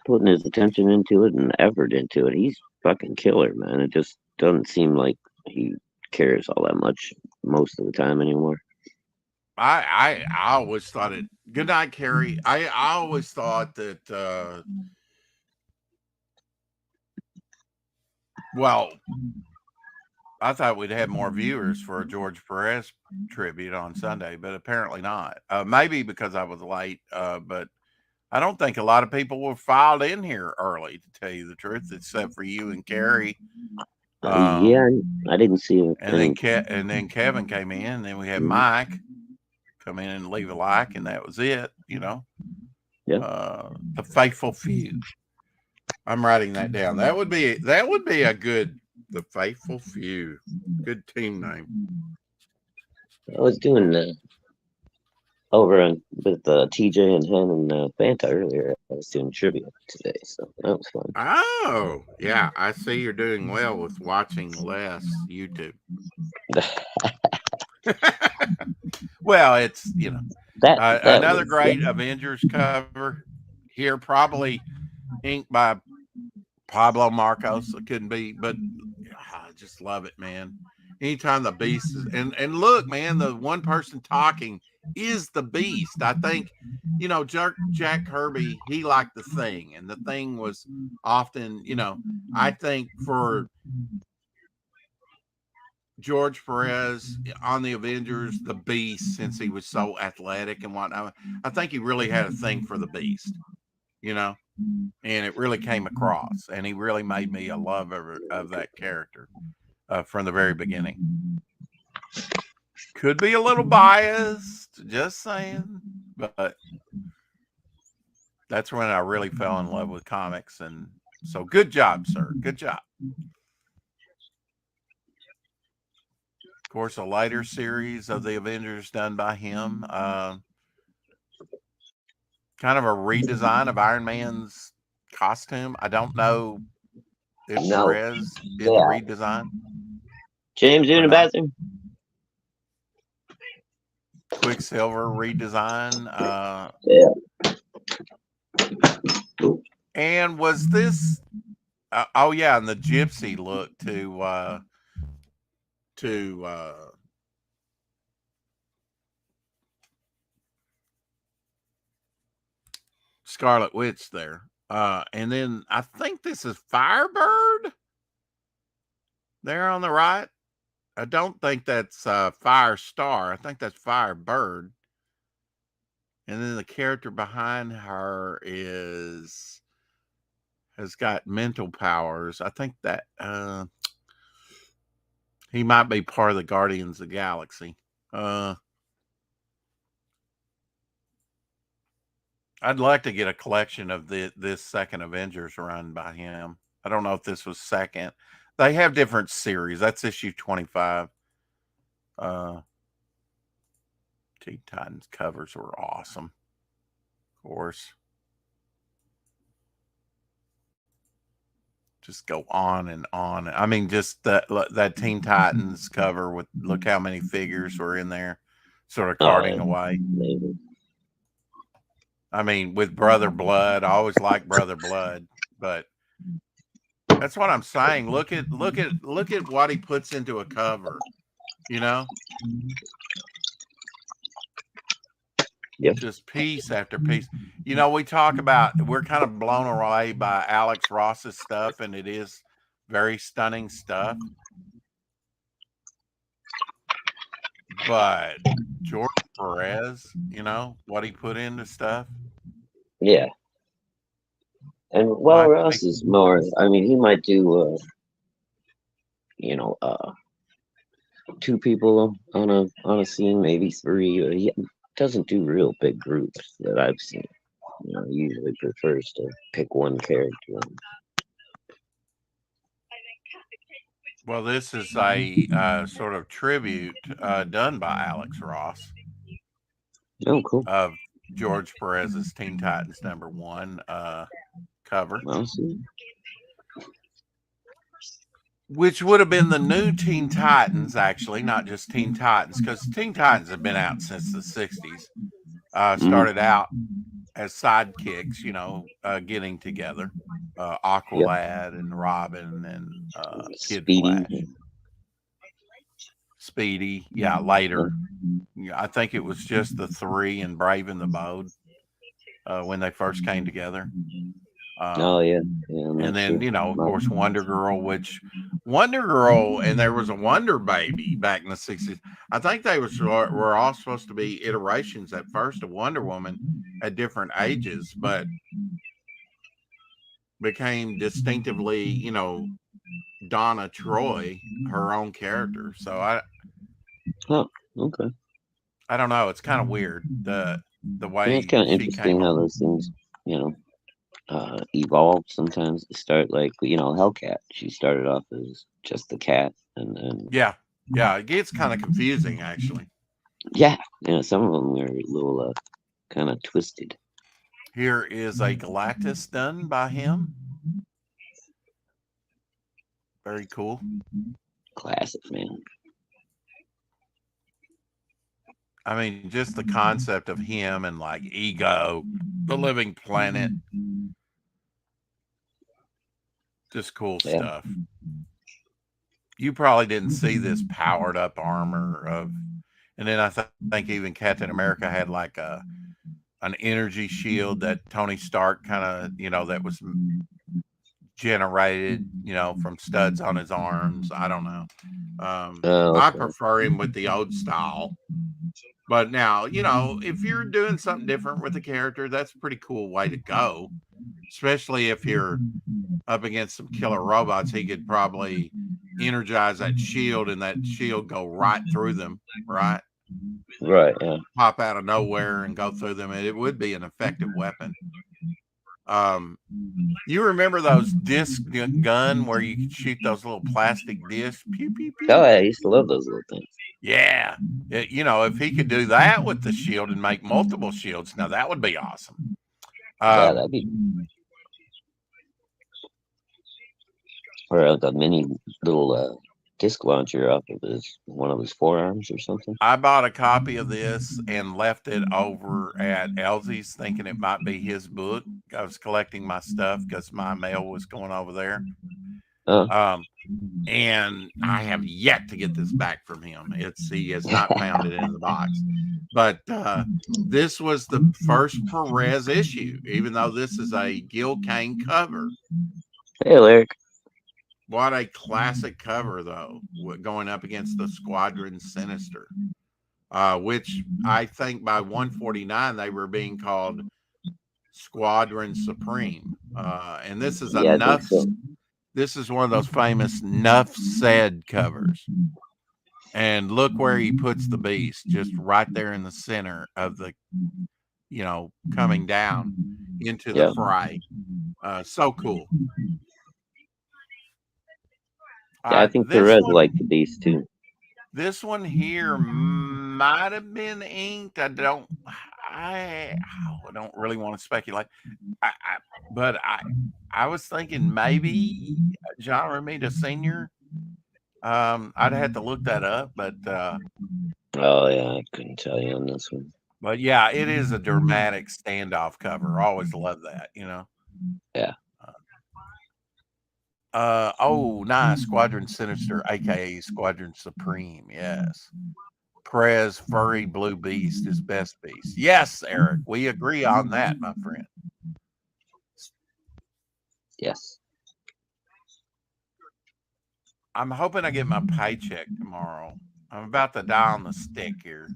S2: putting his attention into it and effort into it, he's fucking killer, man. It just doesn't seem like he cares all that much most of the time anymore.
S1: I always thought it. Good night, Carrie. I always thought that. Well, I thought we'd have more viewers for a George Perez tribute on Sunday, but apparently not. Maybe because I was late, but I don't think a lot of people were filed in here early, to tell you the truth, except for you and Carrie.
S2: Yeah, I didn't see it.
S1: And then Kevin came in, and then we had Mike come in and leave a like, and that was it.
S2: Yeah.
S1: The faithful few. I'm writing that down. That would be a good. The faithful few. Good team name.
S2: I was doing over with TJ and Hen and Fanta earlier. I was doing trivia today, so that was fun.
S1: Oh, yeah. I see you're doing well with watching less YouTube. Well, it's, another great Avengers cover here, probably inked by Pablo Marcos. It couldn't be, but I just love it, man. Anytime the Beast is, and look, man, the one person talking is the Beast. I think, Jack Kirby, he liked the Thing, and the Thing was often, I think for George Perez on the Avengers, the Beast, since he was so athletic and whatnot. I think he really had a thing for the Beast, you know, and it really came across, and he really made me a lover of that character from the very beginning. Could be a little biased, just saying, but that's when I really fell in love with comics. And so, good job, sir. Good job. Of course, a later series of the Avengers done by him. Kind of a redesign of Iron Man's costume. I don't know if Perez did the redesign.
S2: James, you in the bathroom?
S1: Quicksilver redesign. And was this? Oh yeah, and the gypsy look to Scarlet Witch there. And then I think this is Firebird there on the right. I don't think that's Firestar. I think that's Firebird. And then the character behind her has got mental powers. I think that he might be part of the Guardians of the Galaxy. I'd like to get a collection of this second Avengers run by him. I don't know if this was second. They have different series. That's issue 25. Teen Titans covers were awesome. Of course. Just go on and on. I mean, just that Teen Titans cover with look how many figures were in there, sort of carting away. I mean, with Brother Blood, I always like Brother Blood, but that's what I'm saying. Look at what he puts into a cover. You know?
S2: Yep.
S1: Just piece after piece. You know, we're kind of blown away by Alex Ross's stuff, and it is very stunning stuff. But George Perez, you know, what he put into stuff.
S2: Yeah. And Ross is more, I mean, he might do, two people on a scene, maybe three, or he doesn't do real big groups that I've seen. You know, he usually prefers to pick one character.
S1: Well, this is a sort of tribute done by Alex Ross.
S2: Oh, cool.
S1: Of George Perez's Teen Titans #1 cover.
S2: Awesome.
S1: Which would have been the new Teen Titans, actually, not just Teen Titans, because Teen Titans have been out since the 60s. Started out as sidekicks, you know, getting together. Aqualad and Robin and Kid Flash. Speedy, yeah, later. Yeah, I think it was just the three and Brave and the Bold when they first came together. And then, you know, of course, Wonder Girl, and there was a Wonder Baby back in the 60s. I think they were all supposed to be iterations at first of Wonder Woman at different ages, but became distinctively, you know, Donna Troy, her own character. So
S2: okay.
S1: I don't know. It's kind of weird the way
S2: it's kind of interesting how those things, you know, evolve. Sometimes they start like, you know, Hellcat. She started off as just the cat, and then
S1: yeah, it gets kind of confusing actually.
S2: Yeah, some of them are a little kind of twisted.
S1: Here is a Galactus done by him. Very cool.
S2: Classic, man.
S1: I mean, just the concept of him and like Ego, the living planet. Just cool stuff. You probably didn't see this powered up armor and then I think even Captain America had like an energy shield that Tony Stark kind of, you know, that was generated, from studs on his arms. I don't know. I
S2: Okay.
S1: prefer him with the old style. But now, if you're doing something different with the character, that's a pretty cool way to go. Especially if you're up against some killer robots, he could probably energize that shield and that shield go right through them, right?
S2: Right. Yeah.
S1: Pop out of nowhere and go through them. And it would be an effective weapon. You remember those disc gun where you could shoot those little plastic discs? Pew, pew,
S2: Oh,
S1: pew.
S2: yeah, I used to love those little things.
S1: Yeah. If he could do that with the shield and make multiple shields, now that would be awesome.
S2: Yeah, that'd be. Or like a mini little disc launcher off of one of his forearms or something.
S1: I bought a copy of this and left it over at Elsie's thinking it might be his book. I was collecting my stuff because my mail was going over there.
S2: Oh.
S1: And I have yet to get this back from him. He has not found it in the box. But this was the first Perez issue, even though this is a Gil Kane cover.
S2: Hey, Lyric.
S1: What a classic cover, though, going up against the Squadron Sinister, which I think by 149 they were being called Squadron Supreme. And this is
S2: Yeah, I think so.
S1: This is one of those famous Nuff Said covers. And look where he puts the beast, just right there in the center of the, coming down into the fray. So cool.
S2: Yeah, I think Perez liked the beast too.
S1: This one here might have been inked. I don't really want to speculate. But I was thinking maybe John Romita Sr. I'd have to look that up, but
S2: oh yeah, I couldn't tell you on this one.
S1: But yeah, it is a dramatic standoff cover. I always love that,
S2: Yeah.
S1: Nice. Squadron Sinister, aka Squadron Supreme. Yes. Perez, furry blue beast is best beast. Yes, Eric, we agree on that, my friend.
S2: Yes.
S1: I'm hoping I get my paycheck tomorrow. I'm about to die on the stick here,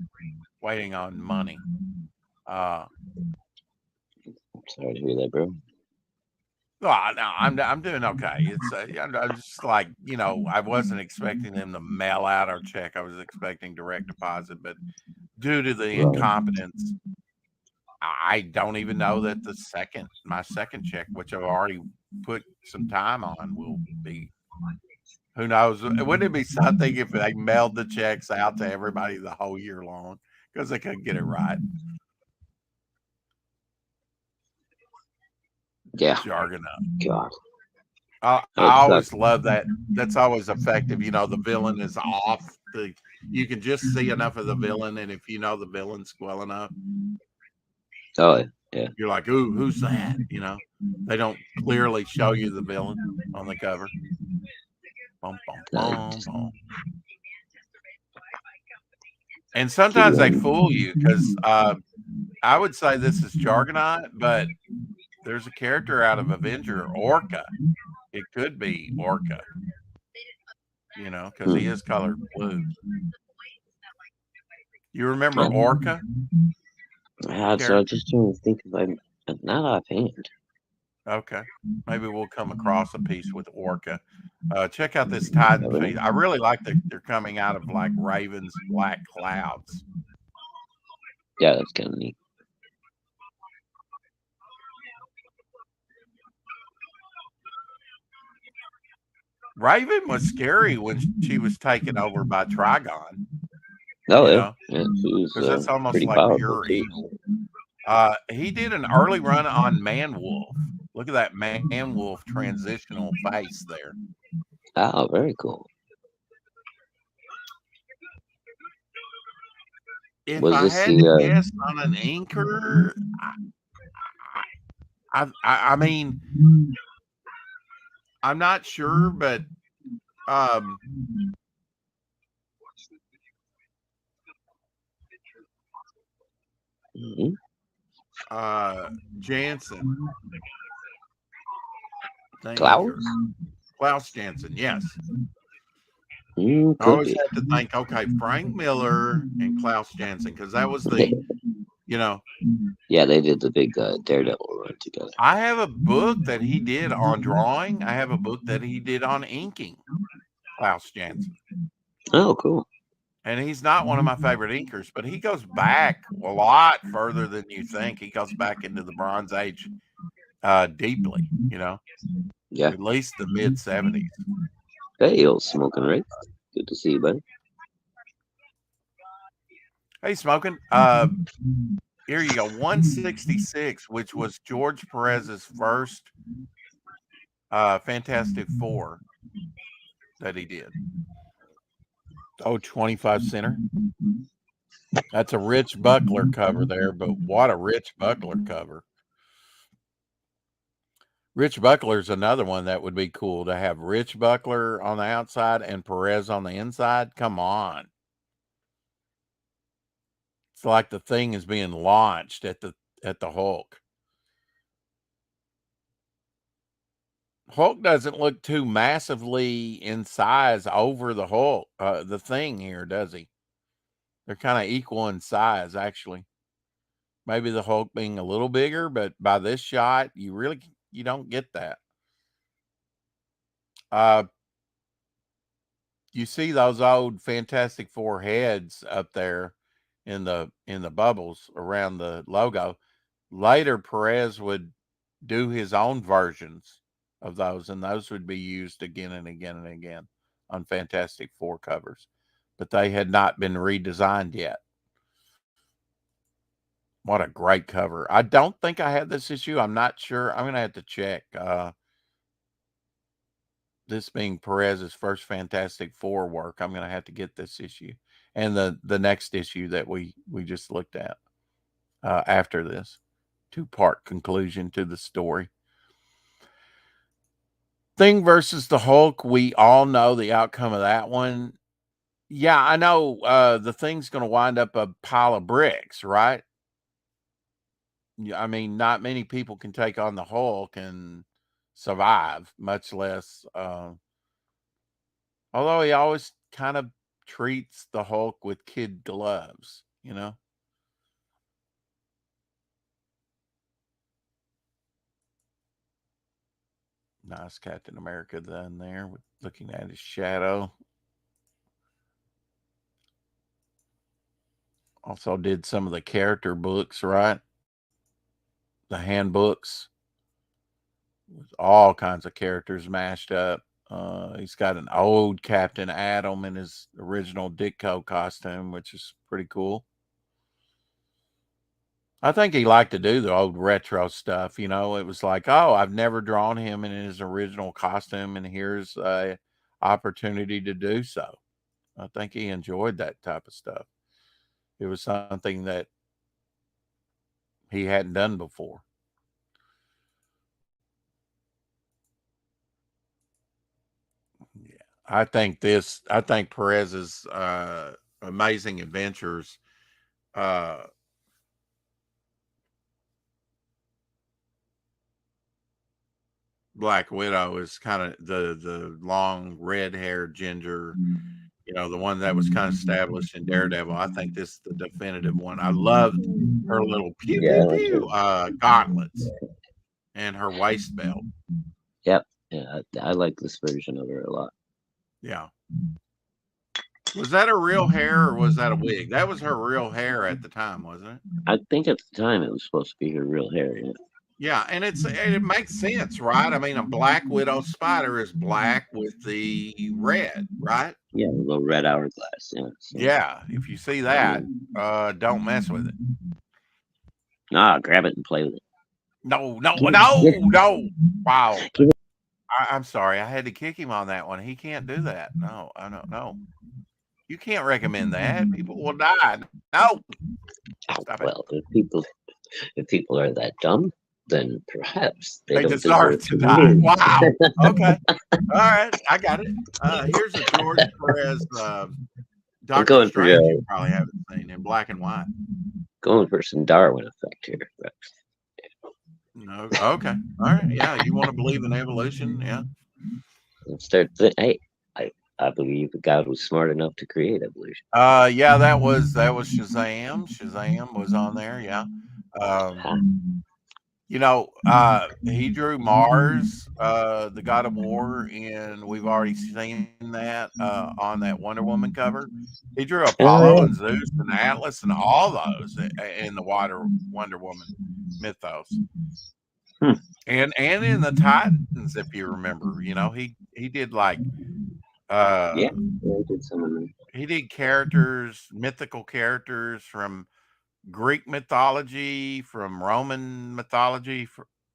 S1: waiting on money.
S2: I'm sorry to hear that, bro.
S1: Well, no, I'm doing okay. It's I'm just like, I wasn't expecting them to mail out our check. I was expecting direct deposit, but due to the incompetence, I don't even know that my second check, which I've already put some time on, will be. Who knows? Wouldn't it be something if they mailed the checks out to everybody the whole year long because they couldn't get it right?
S2: Yeah.
S1: Jargon up.
S2: God.
S1: I always love that. That's always effective. The villain is off. You can just see enough of the villain, and if you know the villain's well enough,
S2: oh yeah,
S1: you're like, "Ooh, who's that?" They don't clearly show you the villain on the cover. Boom, boom, boom, boom. And sometimes they fool you because I would say this is Jargonaut, but there's a character out of Avenger, Orca. It could be Orca, because he is colored blue. You remember Orca?
S2: So I just trying to think of not offhand.
S1: Okay, maybe we'll come across a piece with Orca. Check out this Titan feed. I really like that they're coming out of like Raven's black clouds.
S2: Yeah, that's kind of neat.
S1: Raven was scary when she was taken over by Trigon.
S2: Oh yeah, because
S1: that's almost like pure evil. He did an early run on Man Wolf. Look at that Man Wolf transitional face there.
S2: Oh, very cool.
S1: If I had to guess on an inker, I mean, I'm not sure, but Jansen.
S2: Klaus?
S1: Klaus Janson, yes.
S2: Could
S1: I always
S2: be.
S1: had to think, okay, Frank Miller and Klaus Janson, because that was the,
S2: Yeah, they did the big Daredevil run together.
S1: I have a book that he did on drawing. I have a book that he did on inking, Klaus Janson.
S2: Oh, cool.
S1: And he's not one of my favorite inkers, but he goes back a lot further than you think. He goes back into the Bronze Age deeply,
S2: Yeah.
S1: at least the mid 70s.
S2: Hey, old Smoking Ray. Good to see you, buddy.
S1: Hey, Smoking. Here you go. 166, which was George Perez's first Fantastic Four that he did. Oh, 25 center. That's a Rich Buckler cover there, but what a Rich Buckler cover. Rich Buckler's another one that would be cool to have Rich Buckler on the outside and Perez on the inside. Come on. It's like the thing is being launched at the Hulk. Hulk doesn't look too massively in size over the Hulk, the thing here, does he? They're kind of equal in size, actually. Maybe the Hulk being a little bigger, but by this shot, you don't get that. You see those old Fantastic Four heads up there in the bubbles around the logo. Later, Perez would do his own versions of those, and those would be used again and again and again on Fantastic Four covers, but they had not been redesigned yet. What a great cover. I don't think I had this issue. I'm not sure. I'm going to have to check. This being Perez's first Fantastic Four work, I'm going to have to get this issue and the next issue that we just looked at after this. 2-part conclusion to the story. Thing versus the Hulk, we all know the outcome of that one. Yeah, I know the Thing's going to wind up a pile of bricks, right? I mean, not many people can take on the Hulk and survive, much less. Although he always kind of treats the Hulk with kid gloves, Nice Captain America then there, with looking at his shadow. Also did some of the character books, right? The handbooks with all kinds of characters mashed up. He's got an old Captain Atom in his original Ditko costume, which is pretty cool. I think he liked to do the old retro stuff. It was like, oh, I've never drawn him in his original costume, and here's a opportunity to do so. I think he enjoyed that type of stuff. It was something that he hadn't done before. Yeah, I think Perez's Amazing Adventures Black Widow is kind of the long red-haired ginger, the one that was kind of established in Daredevil. I think this is the definitive one. I loved her little pew pew pew gauntlets and her waist belt.
S2: Yep. Yeah, I like this version of her a lot.
S1: Yeah. Was that her real hair or was that a wig? That was her real hair at the time, wasn't it?
S2: I think at the time it was supposed to be her real hair. Yeah.
S1: Yeah, and it makes sense, right? I mean, a Black Widow spider is black with the red, right?
S2: Yeah, a little red hourglass. Yeah. So.
S1: Yeah, if you see that, don't mess with it.
S2: Nah, grab it and play with it.
S1: No. Wow. I'm sorry. I had to kick him on that one. He can't do that. No, I don't know. You can't recommend that. People will die. No.
S2: Well, if people are that dumb, then perhaps they don't
S1: deserve to die. Wow. Okay. All right. I got it. Here's a George Perez Doctor Strange you probably haven't seen in black and white.
S2: Going for some Darwin effect here.
S1: No, okay, all right, yeah. You want to believe in evolution? Yeah.
S2: And hey, I believe God was smart enough to create evolution.
S1: Yeah. That was Shazam. Shazam was on there. Yeah. Um,
S2: Ha,
S1: he drew Mars, the god of war, and we've already seen that on that Wonder Woman cover. He drew
S2: oh
S1: Apollo and Zeus and Atlas and all those in the Wonder Woman mythos,
S2: yeah.
S1: and in the Titans, if you remember. He did like uh
S2: Yeah, yeah, I did some of them.
S1: he did characters, mythical characters from Greek mythology, from Roman mythology,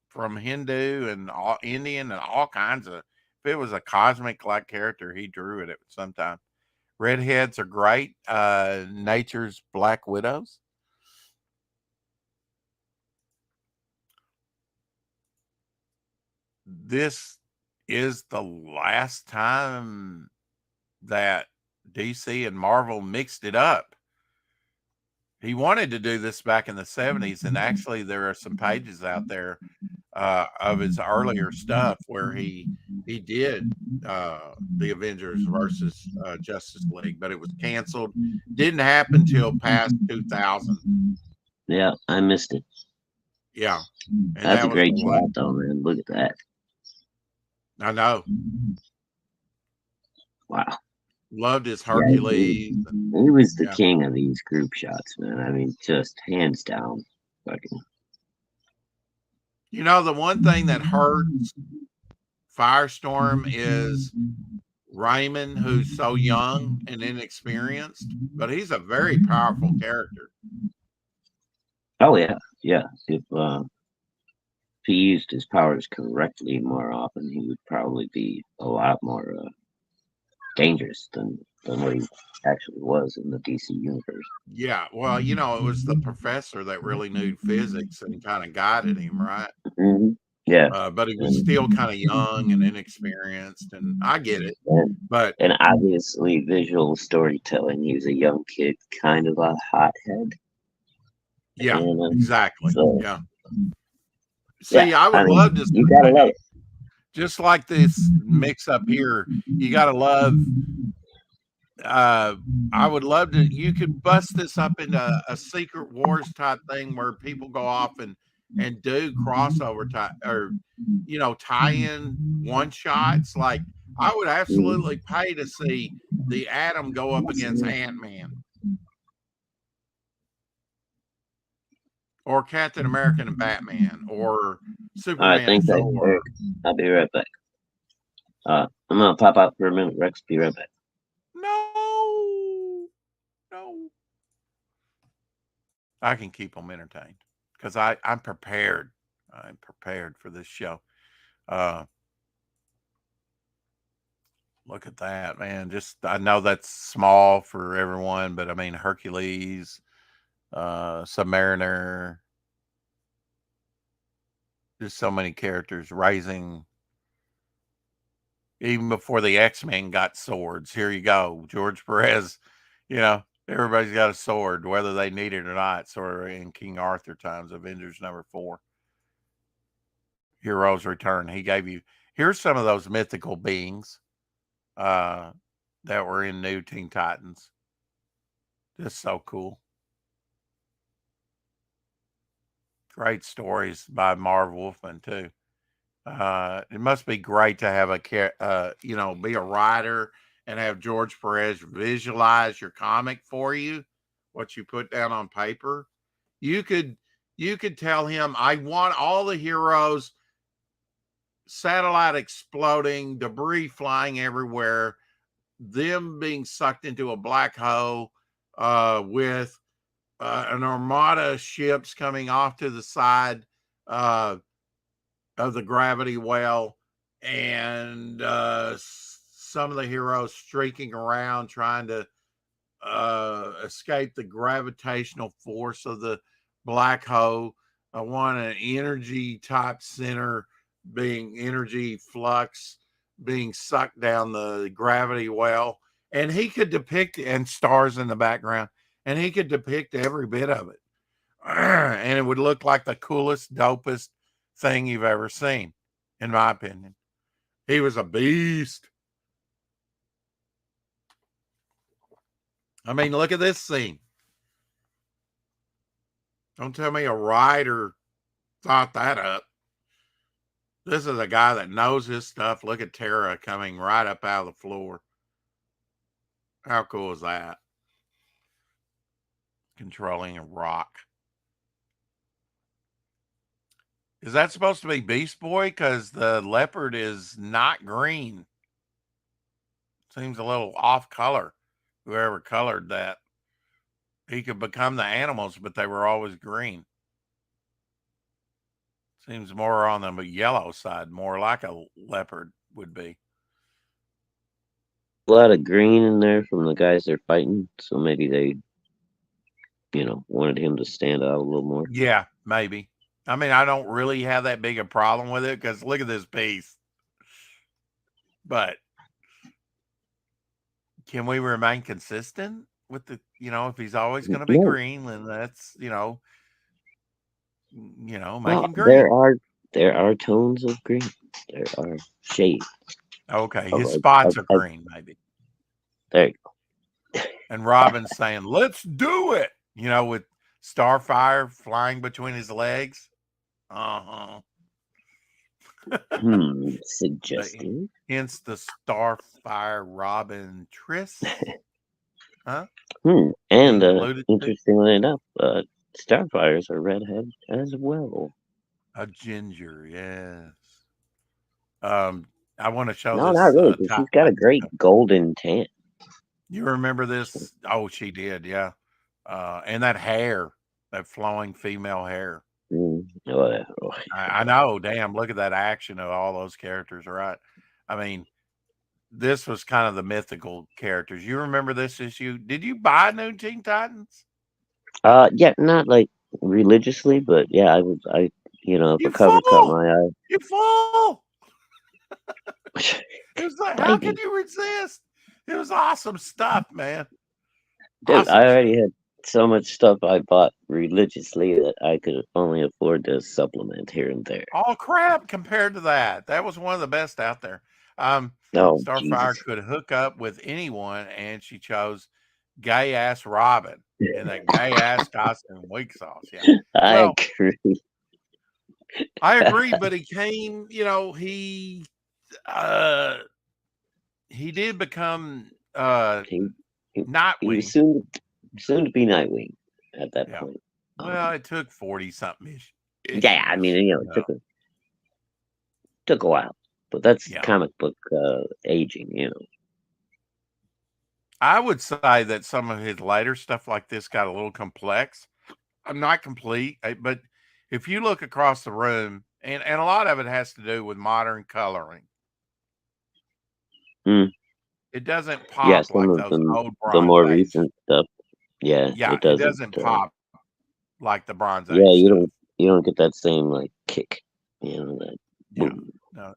S1: from Hindu and Indian and all kinds of. If it was a cosmic like character, he drew it at some time. Redheads are great. Nature's Black Widows. This is the last time that DC and Marvel mixed it up. He wanted to do this back in the 70s, and actually, there are some pages out there of his earlier stuff where he did the Avengers versus Justice League, but it was canceled. Didn't happen till past 2000.
S2: Yeah, I missed it.
S1: Yeah, and
S2: That's a
S1: that was
S2: great
S1: the
S2: shot,
S1: one.
S2: though, man. Look at that.
S1: I know.
S2: Wow.
S1: Loved his
S2: Yeah,
S1: Hercules.
S2: he was the
S1: Yeah,
S2: king of these group shots, man. I mean, just hands down. Fucking.
S1: the one thing that hurts Firestorm is Raymond, who's so young and inexperienced, but he's a very powerful character.
S2: Oh yeah, yeah. If he used his powers correctly more often, he would probably be a lot more dangerous than what he actually was in the DC universe.
S1: Yeah, well, it was the professor that really knew physics and kind of guided him, right?
S2: Hmm. Yeah,
S1: But he was
S2: and,
S1: still kind of young and inexperienced, and I get it.
S2: and
S1: But
S2: and obviously visual storytelling. He was a young kid, kind of a hothead,
S1: yeah,
S2: and
S1: exactly.
S2: so
S1: Yeah.
S2: yeah.
S1: See, I
S2: I
S1: would
S2: mean,
S1: love to,
S2: you gotta love it.
S1: just like this mix up here, you got to love. Uh, I would love to. You could bust this up into a Secret Wars type thing where people go off and do crossover type or tie in one shots. Like I would
S2: Mhm.
S1: absolutely pay to see the Atom go up against Ant-Man or Captain America and Batman or
S2: All right,
S1: Superman and
S2: thanks, Eric.
S1: Thor.
S2: I'll be right back. I'm gonna pop out for a minute, Rex. Be right back.
S1: No, no. I can keep them entertained because I'm prepared. I'm prepared for this show. Uh, Look at that, man. Just I know that's small for everyone, but I mean Hercules, Submariner, just so many characters raising even before the X-Men got swords. Here you go. George Perez, everybody's got a sword, whether they need it or not. Sort of in King Arthur times, Avengers #4. Heroes Return. He gave you here's some of those mythical beings uh that were in New Teen Titans. Just so cool. Great stories by Marv Wolfman too. It must be great to have be a writer and have George Perez visualize your comic for you, what you put down on paper. You could you could tell him, I want all the heroes, satellite exploding, debris flying everywhere, them being sucked into a black hole with an armada of ships coming off to the side uh, of the gravity well, and some of the heroes streaking around trying to escape the gravitational force of the black hole. I want an energy type center being energy flux being sucked down the gravity well. And he could depict and stars in the background, and he could depict every bit of it. And it would look like the coolest, dopest thing you've ever seen, in my opinion. He was a beast. I mean, look at this scene. Don't tell me a writer thought that up. This is a guy that knows his stuff. Look at Tara coming right up out of the floor. How cool is that? Controlling a rock. Is that supposed to be Beast Boy? Because the leopard is not green. Seems a little off color. Whoever colored that. He could become the animals, but they were always green. Seems more on the yellow side, more like a leopard would be.
S2: A lot of green in there from the guys they're fighting, so maybe they, wanted him to stand out a little more.
S1: Yeah, maybe. I mean, I don't really have that big a problem with it because look at this piece. But can we remain consistent with the, if he's always going to be green, then that's, make him green.
S2: There are tones of green. There are shades.
S1: Okay, his spots are green, maybe.
S2: There you go.
S1: And Robin's saying, "Let's do it," with Starfire flying between his legs.
S2: Suggestive.
S1: Hence the Starfire Robin tryst. Huh?
S2: And interestingly enough, Starfires are redhead as well.
S1: A ginger, yes. I want to show
S2: no,
S1: this.
S2: No, not really, because she's got a great golden tan.
S1: You remember this? Oh, she did, yeah. And that hair, that flowing female hair. I know, damn, look at that action of all those characters, right? I mean, this was kind of the mythical characters. You remember this issue? Did you buy New Teen Titans?
S2: Yeah, not like religiously, but yeah, if a cover caught my eye.
S1: You fool! It was like, how could you resist? It was awesome stuff, man.
S2: Dude, awesome I already had so much stuff I bought religiously that I could only afford to supplement here and there.
S1: Oh crap! Compared to that, that was one of the best out there. Starfire could hook up with anyone, and she chose gay ass Robin in that gay ass costume, weak sauce. Yeah,
S2: I agree.
S1: I agree, but he came. He did become Nightwing.
S2: He was soon to be Nightwing at that point.
S1: Well, it took 40 something.
S2: Yeah, I mean, it took a while, but that's comic book aging.
S1: I would say that some of his later stuff like this got a little complex. I'm not complete, but if you look across the room, and a lot of it has to do with modern coloring. It doesn't pop like those old Bronze
S2: the more
S1: Age.
S2: recent stuff. Yeah,
S1: it doesn't pop like the Bronze Age.
S2: Yeah, you don't get that same like kick. That.
S1: Yeah. No.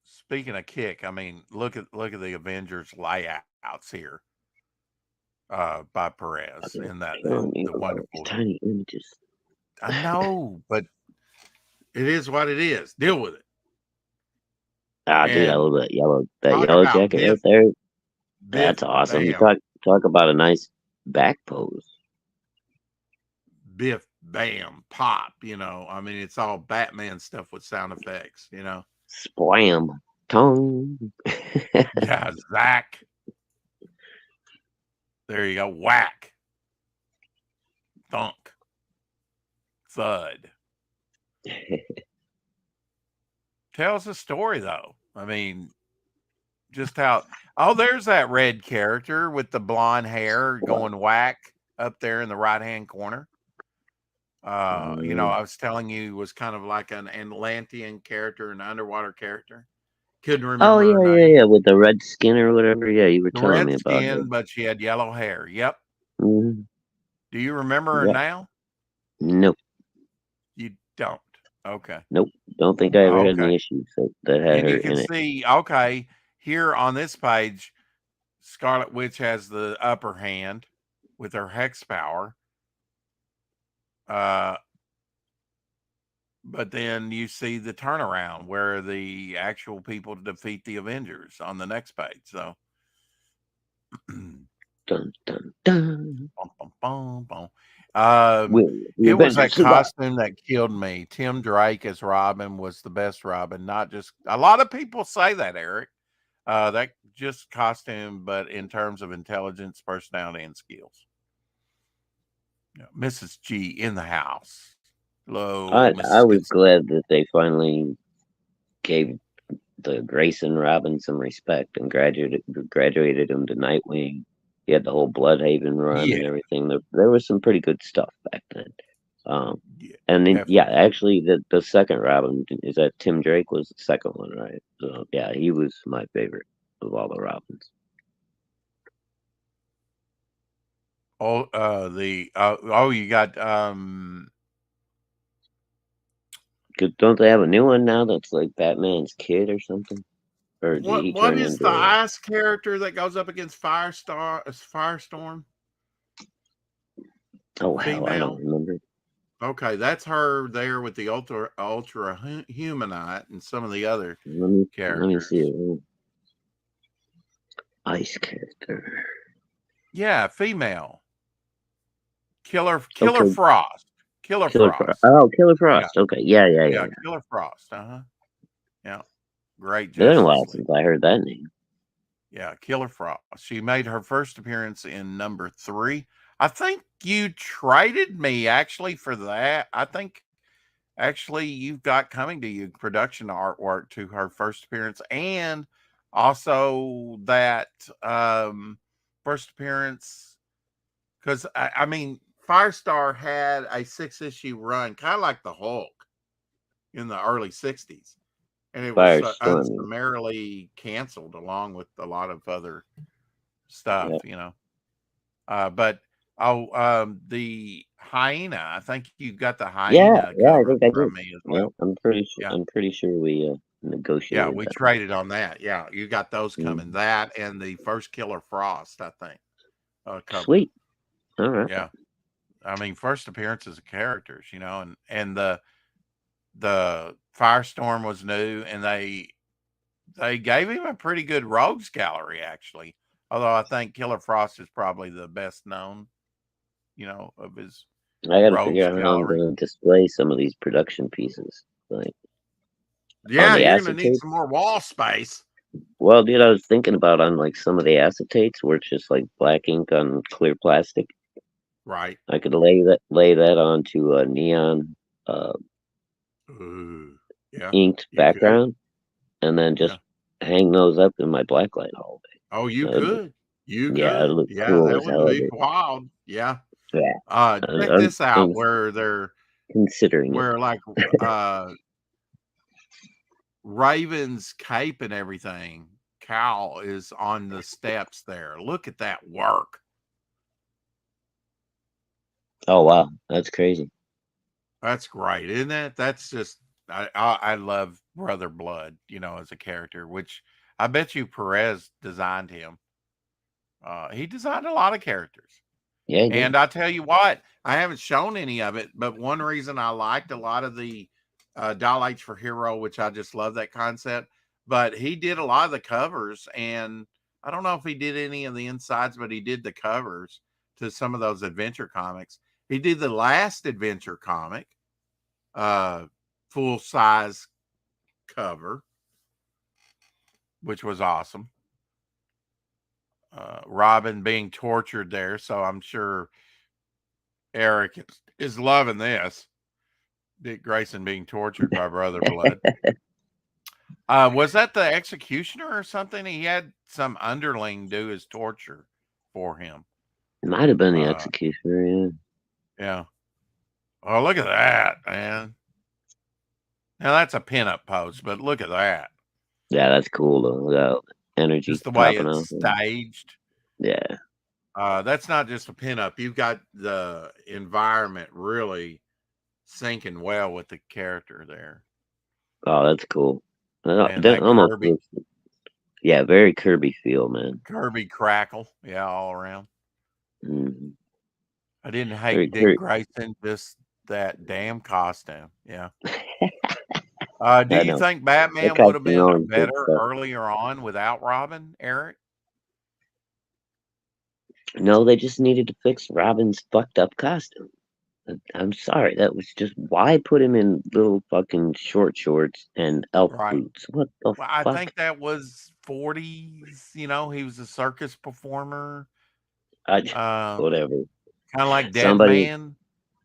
S1: Speaking of kick, I mean, look at the Avengers layouts here. By Perez in that the wonderful
S2: tiny images.
S1: I know, but it is what it is. Deal with it.
S2: Dude, I love that yellow jacket right there. That's awesome. You talk about a nice back pose.
S1: Biff, bam, pop. I mean, it's all Batman stuff with sound effects.
S2: Splam, tongue.
S1: Yeah, Zach. There you go. Whack. Thunk. Thud. Tells a story, though. I mean, just how... Oh, there's that red character with the blonde hair going whack up there in the right-hand corner. I was telling you was kind of like an Atlantean character, an underwater character. Couldn't remember.
S2: Oh, yeah, with the red skin or whatever. Yeah, you were telling me about
S1: it. But she had yellow hair. Yep.
S2: Mm-hmm.
S1: Do you remember her now?
S2: Nope.
S1: You don't. Okay.
S2: Nope. Don't think I ever had any issues that had her in it.
S1: You can see, here on this page, Scarlet Witch has the upper hand with her hex power. But then you see the turnaround where the actual people defeat the Avengers on the next page. So,
S2: Dun, dun, dun.
S1: bum, bum, bum, bum.
S2: Will the
S1: It was
S2: Avengers
S1: that
S2: survive?
S1: costume that killed me. Tim Drake as Robin was the best Robin. Not just a lot of people say that, Eric. That just costume, but in terms of intelligence, personality, and skills. Yeah, Mrs. G in the house. Hello,
S2: I
S1: Mrs.
S2: was
S1: Gibson.
S2: glad that they finally gave the Grayson Robin some respect and graduated him to Nightwing. He had the whole Bloodhaven run
S1: Yeah,
S2: and everything. There was some pretty good stuff back then. Um,
S1: yeah,
S2: and then yeah,
S1: definitely.
S2: actually the second Robin is that Tim Drake was the second one, right? So yeah, he was my favorite of all the Robins.
S1: You got
S2: 'Cause don't they have a new one now that's like Batman's kid or something? Or did he
S1: what
S2: turn
S1: is the
S2: into?
S1: ice character that goes up against Firestorm?
S2: Oh hell, I don't
S1: Female.
S2: remember.
S1: Okay, that's her there with the ultra humanite and some of the other
S2: Let me see
S1: characters.
S2: it. Ice character.
S1: Yeah, female. Killer
S2: Okay,
S1: Frost. Killer
S2: Killer Frost.
S1: Frost.
S2: Oh, Killer
S1: Yeah,
S2: Frost. Okay, yeah, yeah, yeah,
S1: yeah,
S2: yeah.
S1: Killer Frost. Uh-huh. Yeah. Great
S2: It's been a
S1: Justice
S2: while
S1: League.
S2: since I heard that name.
S1: Yeah, Killer Frost. She made her first appearance in number 3. I think you traded me actually for that. I think actually you've got coming to you production artwork to her first appearance, and also that first appearance, because I mean Firestar had a 6-issue run kind of like the Hulk in the early 60s, and it was
S2: Firestorm.
S1: unsummarily canceled along with a lot of other
S2: Yeah,
S1: stuff, but the hyena, I think you got the
S2: yeah,
S1: hyena
S2: yeah. I
S1: cover
S2: think I
S1: from
S2: did.
S1: me as
S2: Yeah,
S1: well.
S2: I'm pretty sure.
S1: Yeah.
S2: I'm pretty sure we
S1: Yeah,
S2: negotiated
S1: we
S2: that.
S1: traded on that. Yeah, you got those coming.
S2: Mm.
S1: That and the first Killer Frost, I think, cover.
S2: Sweet. All right.
S1: Yeah, I mean, first appearances of characters, and the Firestorm was new, and they gave him a pretty good rogues gallery actually. Although I think Killer Frost is probably the best known, of his
S2: I got to figure
S1: rogues
S2: out how I'm
S1: gallery.
S2: going to display some of these production pieces, like on
S1: Yeah,
S2: the
S1: you're gonna need
S2: acetate.
S1: some more wall space.
S2: Well, dude, I was thinking about on like some of the acetates where it's just like black ink on clear plastic.
S1: Right.
S2: I could lay that onto a neon uh,
S1: Ooh, yeah,
S2: inked
S1: you could.
S2: background, and then
S1: Yeah.
S2: just hang those up in my blacklight hallway.
S1: Oh, you
S2: Uh,
S1: could. You
S2: yeah, it
S1: could.
S2: look
S1: Yeah,
S2: cool
S1: that
S2: as
S1: would
S2: hell.
S1: be
S2: Dude.
S1: wild. Yeah.
S2: Yeah,
S1: Check
S2: I'm,
S1: this out
S2: I'm
S1: where they're
S2: considering it.
S1: where like uh Raven's cape and everything. Cal is on the steps there. Look at that work.
S2: Oh wow, that's crazy.
S1: That's great, isn't it? That's just I love Brother Blood, as a character, which I bet you Perez designed him. He designed a lot of characters.
S2: Yeah, he did.
S1: And I tell you what, I haven't shown any of it, but one reason I liked a lot of the Dial H for Hero, which I just love that concept, but he did a lot of the covers, and I don't know if he did any of the insides, but he did the covers to some of those adventure comics. He did the last adventure comic, full size cover, which was awesome. Robin being tortured there, so I'm sure Eric is loving this. Dick Grayson being tortured by Brother Blood. Was that the executioner or something? He had some underling do his torture for him.
S2: It might have been the
S1: Uh,
S2: executioner. Yeah,
S1: yeah. Oh, look at that, man. Now that's a pinup post, but look at that.
S2: yeah, that's cool though. Without energy
S1: Just the way
S2: popping
S1: it's
S2: off.
S1: staged.
S2: Yeah.
S1: That's not just a pinup. You've got the environment really sinking well with the character there.
S2: Oh, that's cool.
S1: And
S2: That
S1: that
S2: almost looks. Yeah, very Kirby feel, man.
S1: Kirby crackle. Yeah, all around.
S2: Mm-hmm.
S1: I didn't
S2: Very
S1: hate Dick
S2: Kirby.
S1: Grayson, just that damn costume. Yeah. Do
S2: I
S1: you
S2: know.
S1: think
S2: That
S1: Batman would have
S2: costume
S1: been
S2: always did
S1: better
S2: stuff.
S1: earlier on without Robin, Eric?
S2: No, they just needed to fix Robin's fucked up costume. I'm sorry, that was just why put him in little fucking short shorts and elf
S1: Right.
S2: boots? What the
S1: Well, I
S2: fuck?
S1: think that was 40s. You know, he was a circus performer,
S2: I
S1: uh,
S2: whatever.
S1: kind of like Dead
S2: Somebody
S1: Man,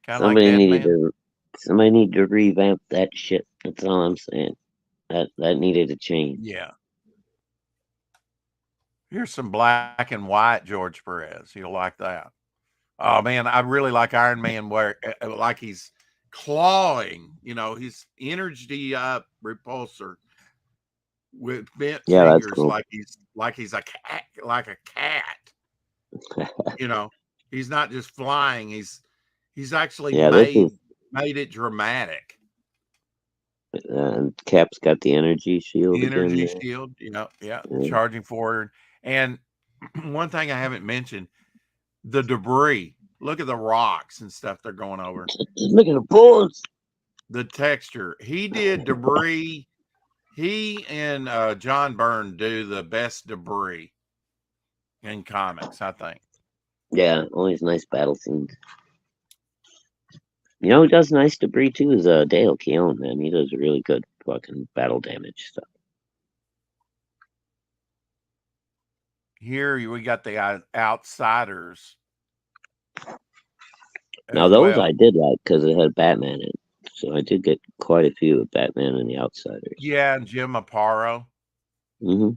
S1: kind of like
S2: somebody
S1: Dead
S2: needed
S1: Man.
S2: to somebody needed to revamp that shit. That's all I'm saying. That needed to change.
S1: Yeah. Here's some black and white George Perez. You'll like that. Oh man, I really like Iron Man where like he's clawing, you know, his energy up repulsor with bent
S2: Yeah, that's
S1: fingers
S2: cool.
S1: like he's a cat, like a cat. You know, he's not just flying, he's actually
S2: Yeah, this is
S1: made it dramatic.
S2: Cap's got the energy shield again
S1: Energy
S2: there.
S1: shield, you know, yeah,
S2: Yeah.
S1: charging forward. And one thing I haven't mentioned, the debris. Look at the rocks and stuff they're going over.
S2: Look at the bullets.
S1: The texture. He did debris. He and John Byrne do the best debris in comics, I think.
S2: Yeah, always nice battle scenes. You know who does nice debris too is Dale Keown, man. He does really good fucking battle damage stuff.
S1: Here we got the outsiders
S2: Now
S1: as
S2: those I
S1: well.
S2: did like because it had Batman in it. So I did get quite a few of Batman and the Outsiders.
S1: Yeah, and Jim Aparo.
S2: hmm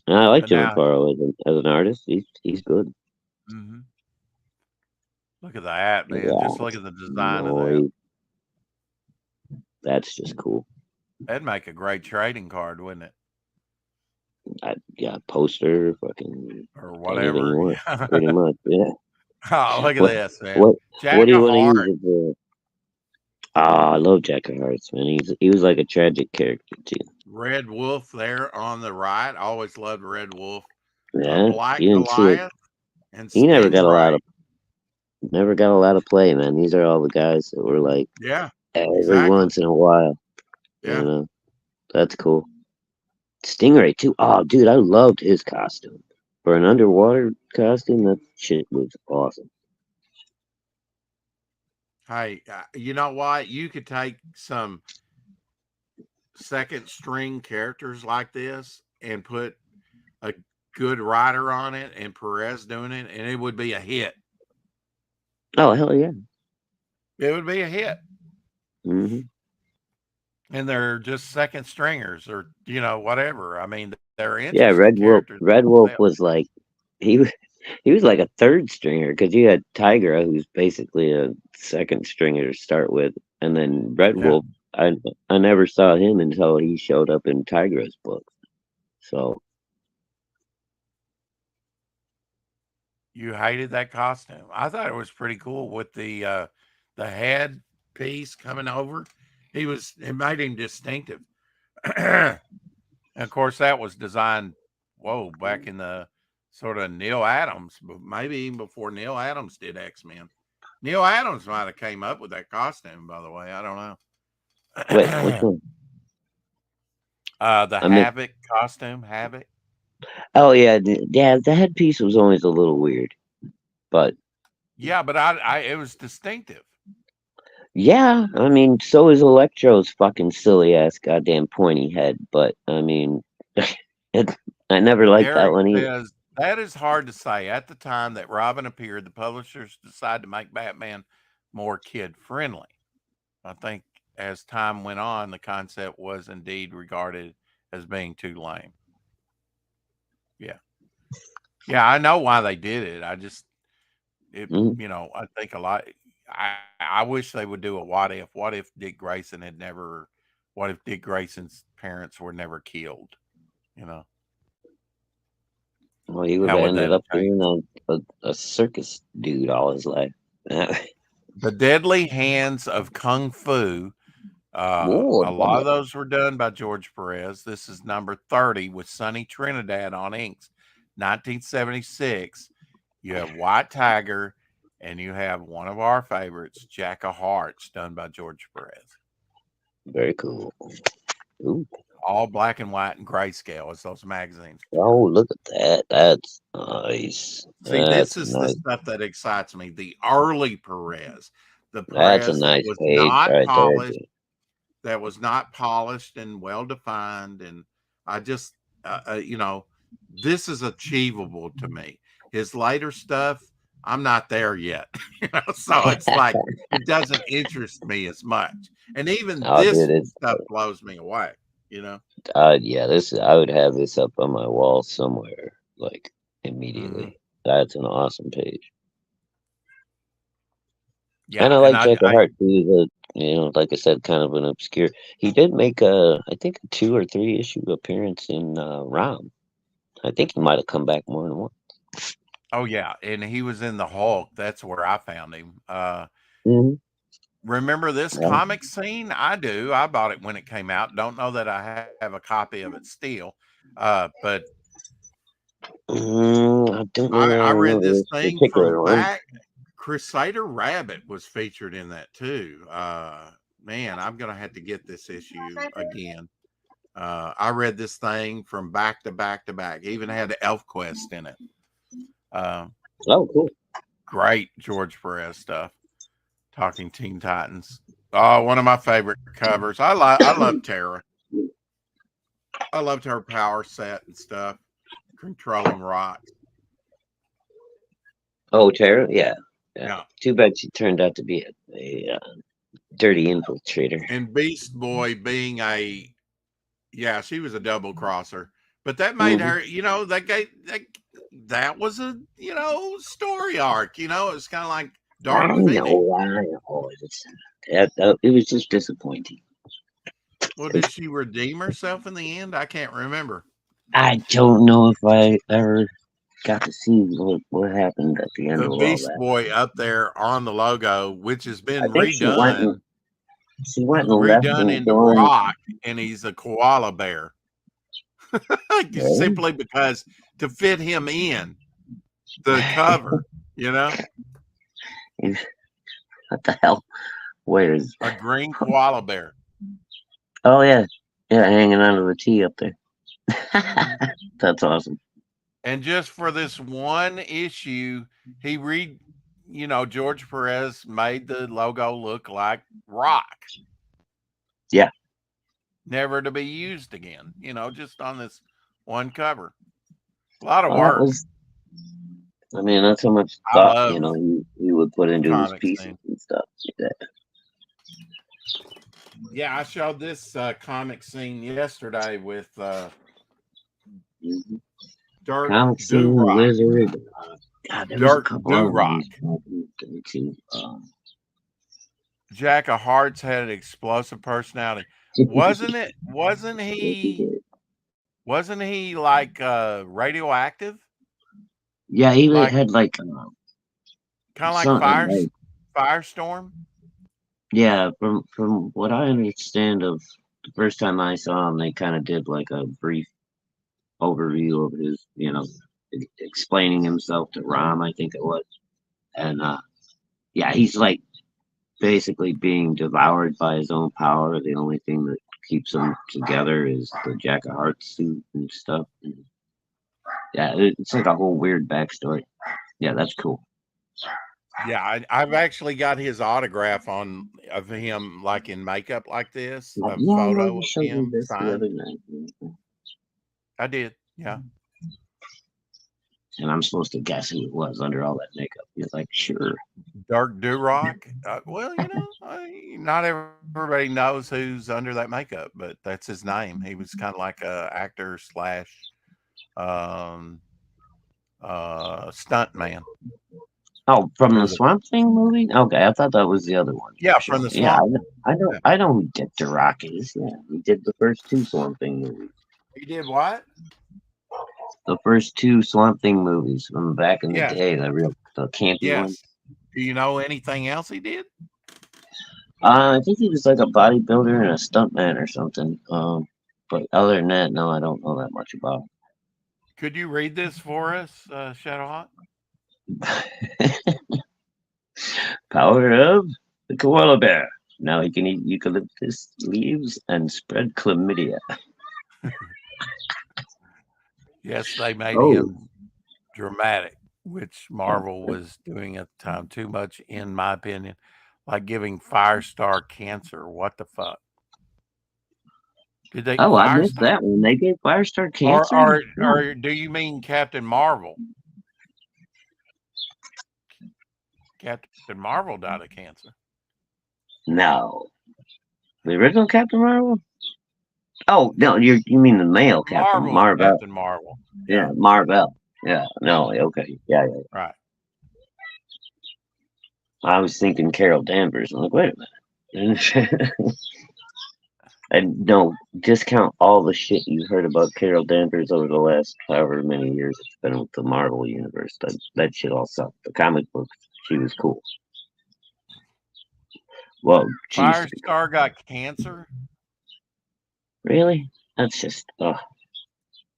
S2: And I like
S1: And
S2: Jim
S1: now,
S2: Aparo as an artist. He's good.
S1: mhm, look at that, man.
S2: Yeah,
S1: Just look at the design of that.
S2: no, that's just cool.
S1: That'd make a great trading card, wouldn't it?
S2: Yeah, poster, fucking
S1: Or
S2: anything you
S1: whatever.
S2: want, pretty much. Yeah.
S1: Oh, look at
S2: What
S1: this, man.
S2: what what
S1: Jack
S2: do you
S1: of
S2: want to use
S1: Heart.
S2: it for? Ah, I love Jack of Hearts, man. He was like a tragic character too.
S1: Red Wolf there on the right. Always loved Red Wolf.
S2: Yeah,
S1: Black
S2: you didn't see it.
S1: Goliath and
S2: He
S1: Stingray.
S2: never got a lot of play, man. These are all the guys that were like
S1: Yeah,
S2: every
S1: exactly.
S2: once in a while. You
S1: Yeah.
S2: know, that's cool. Stingray too. Oh, dude, I loved his costume. For an underwater costume, that shit was awesome.
S1: Hey, you know what? You could take some second string characters like this and put a good writer on it and Perez doing it, and it would be a hit.
S2: Oh hell yeah.
S1: It would be a hit.
S2: hmm
S1: And they're just second stringers or, you know, whatever. I mean, they're
S2: Yeah,
S1: interesting characters
S2: Red Wolf
S1: themselves.
S2: was like he was he was like a third stringer because you had Tigra, who's basically a second stringer to start with, and then Red
S1: Yeah.
S2: Wolf. I never saw him until he showed up in Tigra's book. So
S1: You hated that costume. I thought it was pretty cool with the head piece coming over. It made him distinctive. And of course that was designed back in the sort of Neil Adams, but maybe even before Neil Adams did X-Men. Neil Adams might have came up with that costume, by the way. I don't
S2: wait, which
S1: know.
S2: one?
S1: The
S2: I mean,
S1: Havoc costume, Havoc.
S2: oh yeah, yeah. The headpiece was always a little weird, but
S1: Yeah, but I it was distinctive.
S2: yeah, I mean, so is Electro's fucking silly ass goddamn pointy head. But I mean, it, I never liked that
S1: Eric
S2: one either.
S1: says that is hard to say. At the time that Robin appeared, the publishers decided to make Batman more kid friendly. I think as time went on, the concept was indeed regarded as being too lame. Yeah. Yeah, I know why they did it.
S2: Mhm.
S1: I think a lot. I wish they would do a what if. What if Dick Grayson had never, what if Dick Grayson's parents were never killed? You know,
S2: Well, he would
S1: how
S2: have
S1: would
S2: ended
S1: that have
S2: up being
S1: changed?
S2: a circus dude all his life.
S1: The Deadly Hands of Kung Fu.
S2: Whoa,
S1: A lot of those were done by George Perez. This is number 30 with Sonny Trinidad on inks, 1976. You have White Tiger, and you have one of our favorites, Jack of Hearts, done by George Perez.
S2: very cool. Ooh.
S1: all black and white and grayscale. It's those magazines.
S2: Oh, look at that. That's nice.
S1: See, this
S2: That's a
S1: is the
S2: nice.
S1: stuff that excites me. The early Perez, the
S2: That's a
S1: Perez
S2: nice page right there, dude.
S1: that was not polished and well defined. And I just, this is achievable to me. His later stuff, I'm not there yet. So it's like it doesn't interest me as much. And even
S2: Oh, dude,
S1: this
S2: it's
S1: stuff blows me away,
S2: yeah. This I would have this up on my wall somewhere, like
S1: hmm
S2: immediately. That's an awesome page, and
S1: Yeah.
S2: I
S1: And
S2: like Jack of Heart too. Like I said, kind of an obscure. He did make I think a 2 or 3 issue appearance in Rom. I think he might have come back more than once.
S1: oh yeah, and he was in the Hulk. That's where I found him.
S2: Hmm.
S1: Remember this comic scene? I do. I bought it when it came out. Don't know that I have a copy of it still. But
S2: I don't know that I
S1: I read
S2: remember
S1: this
S2: this
S1: thing from
S2: particular one.
S1: back. Crusader Rabbit was featured in that too. Man, I'm gonna have to get this issue again. I read this thing from back to back to back. It even had ElfQuest in it. Uh,
S2: Oh, cool.
S1: Great George Perez stuff. Talking Teen Titans. Oh, one of my favorite covers. I love Tara. I loved her power set and stuff, controlling rocks.
S2: Oh, Tara, yeah, yeah.
S1: Yeah.
S2: Too bad she turned out to be a dirty infiltrator.
S1: And Beast Boy being yeah, she was a double crosser. But that made
S2: Hmm.
S1: her, that was a, story arc, it was kind of like
S2: I
S1: Dark Phoenix.
S2: know, I know. It was just disappointing.
S1: Well, did she redeem herself in the end? I can't remember.
S2: I don't know if I ever got to see what happened at the end
S1: The
S2: of all
S1: Beast
S2: that.
S1: Boy up there on the logo, which has
S2: I
S1: been
S2: think she went and left
S1: redone
S2: and
S1: into
S2: joined.
S1: rock, and he's a koala bear.
S2: Really?
S1: Simply because to fit him in the cover, you know,
S2: What the hell? Where is?
S1: a green koala bear.
S2: Oh yeah, yeah, hanging onto the T up there. That's awesome.
S1: And just for this one issue, he read, George Perez made the logo look like rock,
S2: Yeah.
S1: never to be used again, just on this one cover. A lot of
S2: Well, that
S1: work.
S2: was. I mean, that's how much
S1: I
S2: thought
S1: love
S2: he would put into his
S1: comic
S2: pieces
S1: scene.
S2: and stuff like that.
S1: Yeah, I showed this comic scene yesterday with
S2: Mhm.
S1: Dirt
S2: Comic
S1: Do
S2: scene
S1: Rock.
S2: wizard. God, there was a
S1: Dirt
S2: couple
S1: Do
S2: other
S1: Rock.
S2: ones too.
S1: Jack of Hearts had an explosive personality. Wasn't it?
S2: Yes, he did.
S1: Wasn't he like radioactive?
S2: Yeah, he
S1: Like
S2: had like
S1: kind of like
S2: something like
S1: Firestorm?
S2: yeah. From what I understand of the first time I saw him, they kind of did like a brief overview of his, explaining himself to Rom, I think it was, and yeah, he's like basically being devoured by his own power. The only thing that keeps them together is the Jack of Hearts suit and stuff. And yeah, it's like a whole weird backstory. Yeah, that's cool.
S1: Yeah, I've actually got his autograph of him like in makeup like this,
S2: Like,
S1: a
S2: yeah, I know
S1: photo
S2: you
S1: of
S2: showed me
S1: him
S2: this the
S1: signed.
S2: other night.
S1: I did, yeah.
S2: And I'm supposed to guess who it was under all that makeup. He's like, sure.
S1: Dark Durock. Well, not everybody knows who's under that makeup, but that's his name. He was kind of like a actor slash um, stunt man
S2: Oh, from
S1: for
S2: the
S1: the
S2: Swamp Thing movie? Okay, I thought that was the other one you
S1: yeah
S2: were
S1: from the
S2: showing. Yeah,
S1: swamp.
S2: I know,
S1: Yeah.
S2: I know who Dick DeRock is. Yeah, he did the first two Swamp Thing movies.
S1: He did what?
S2: The first two Swamp Thing movies from back in the
S1: Yes,
S2: day, the campy ones.
S1: yes. Do you know anything else he did?
S2: I think he was like a bodybuilder and a stuntman or something. But other than that, no, I don't know that much about
S1: Could you read this for us, Shadowhawk?
S2: him. Power of the koala bear. Now he can eat eucalyptus leaves and spread chlamydia.
S1: Yes, they made
S2: Oh,
S1: him dramatic, which Marvel was doing at the time too much, in my opinion, like giving Firestar cancer. What the fuck? Did they
S2: oh, I missed
S1: Firestar
S2: that one. They gave Firestar
S1: or
S2: cancer?
S1: or
S2: No.
S1: or do you mean Captain Marvel? Captain Marvel died of cancer.
S2: No. The original Captain Marvel? Oh, no, you mean the male Captain
S1: Marvel,
S2: Marvel.
S1: Captain Marvel.
S2: Yeah,
S1: Yeah,
S2: Marvel. Yeah, no, okay. Yeah, yeah.
S1: right.
S2: I was thinking Carol Danvers. I'm like, wait a minute. And no, discount all the shit you heard about Carol Danvers over the last however many years it's been with the Marvel universe. That shit all sucked. The comic books, she was cool. Well, she used to be cool.
S1: Firestar got cancer.
S2: Really? That's just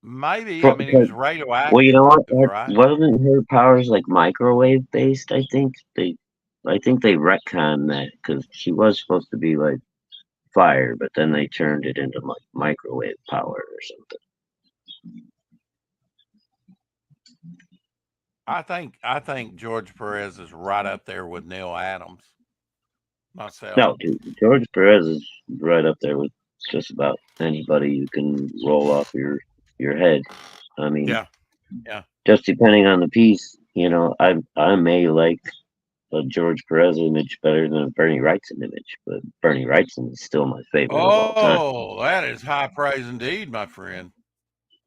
S1: Maybe. I mean, he was
S2: well, you
S1: radioactive,
S2: know what?
S1: right?
S2: Wasn't her powers like microwave based? I think they retconned that because she was supposed to be like fire, but then they turned it into like microwave power or something.
S1: I think George Perez is right up there with Neil Adams myself.
S2: No, dude, George Perez is right up there with just about anybody you can roll off your head. I mean,
S1: Yeah, yeah.
S2: just depending on the piece, I may like a George Perez image better than a Bernie Wrightson image, but Bernie Wrightson is still my favorite of all time.
S1: Oh, that is high praise indeed, my friend.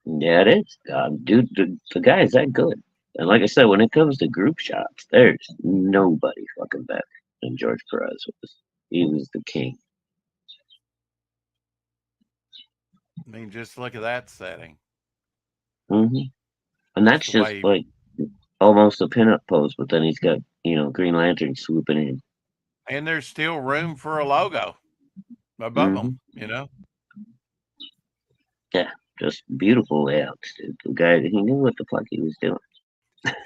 S2: Yeah, it is. Dude, the guy is that good. And like I said, when it comes to group shots, there's nobody fucking better than George Perez was. He was the king.
S1: I mean, just look at that setting.
S2: hmm And
S1: Just
S2: that's
S1: the
S2: just
S1: way,
S2: like almost a pinup pose, but then he's got, Green Lantern swooping in.
S1: and there's still room for a logo above
S2: hmm
S1: them. You know,
S2: Yeah, just beautiful layouts. Dude. The guy, he knew what the fuck he was doing.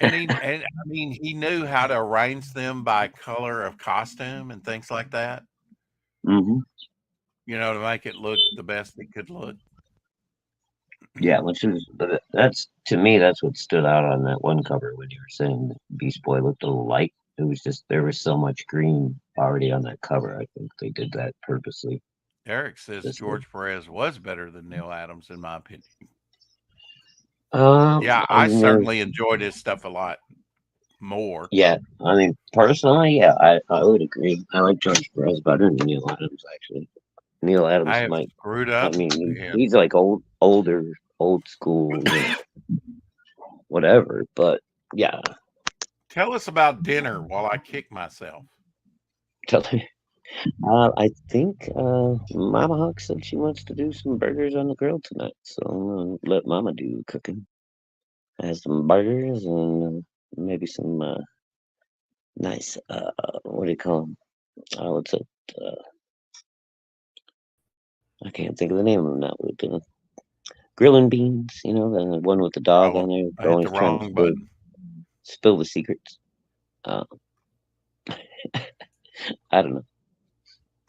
S1: and I mean, he knew how to arrange them by color of costume and things like that.
S2: hmm
S1: You know, to make it look the best it could look.
S2: Yeah, but that's, to me, that's what stood out on that one cover when you were saying that Beast Boy looked a little light. It was just, there was so much green already on that cover. I think they did that purposely.
S1: Eric says
S2: Just,
S1: George Perez was better than Neil Adams, in my opinion.
S2: um,
S1: Yeah,
S2: I
S1: I
S2: mean, there's,
S1: certainly enjoyed his stuff a lot more.
S2: yeah, I mean, personally, yeah, I would agree. I like George Perez better than Neil Adams, actually. Neil
S1: I
S2: Adams
S1: have
S2: might,
S1: screwed
S2: I
S1: up.
S2: mean,
S1: Yeah.
S2: he's like old school, whatever. But yeah,
S1: Tell us about dinner while I kick myself.
S2: I think Mama Hawk said she wants to do some burgers on the grill tonight, so I'm gonna let Mama do the cooking. Has some burgers and maybe some nice what do you call them? What's it? Uh, I can't think of the name of them now. But, grilling beans, the one with the dog
S1: Oh,
S2: on there,
S1: I hit the
S2: always trying to
S1: wrong button.
S2: spill the secrets. Uh, I don't know.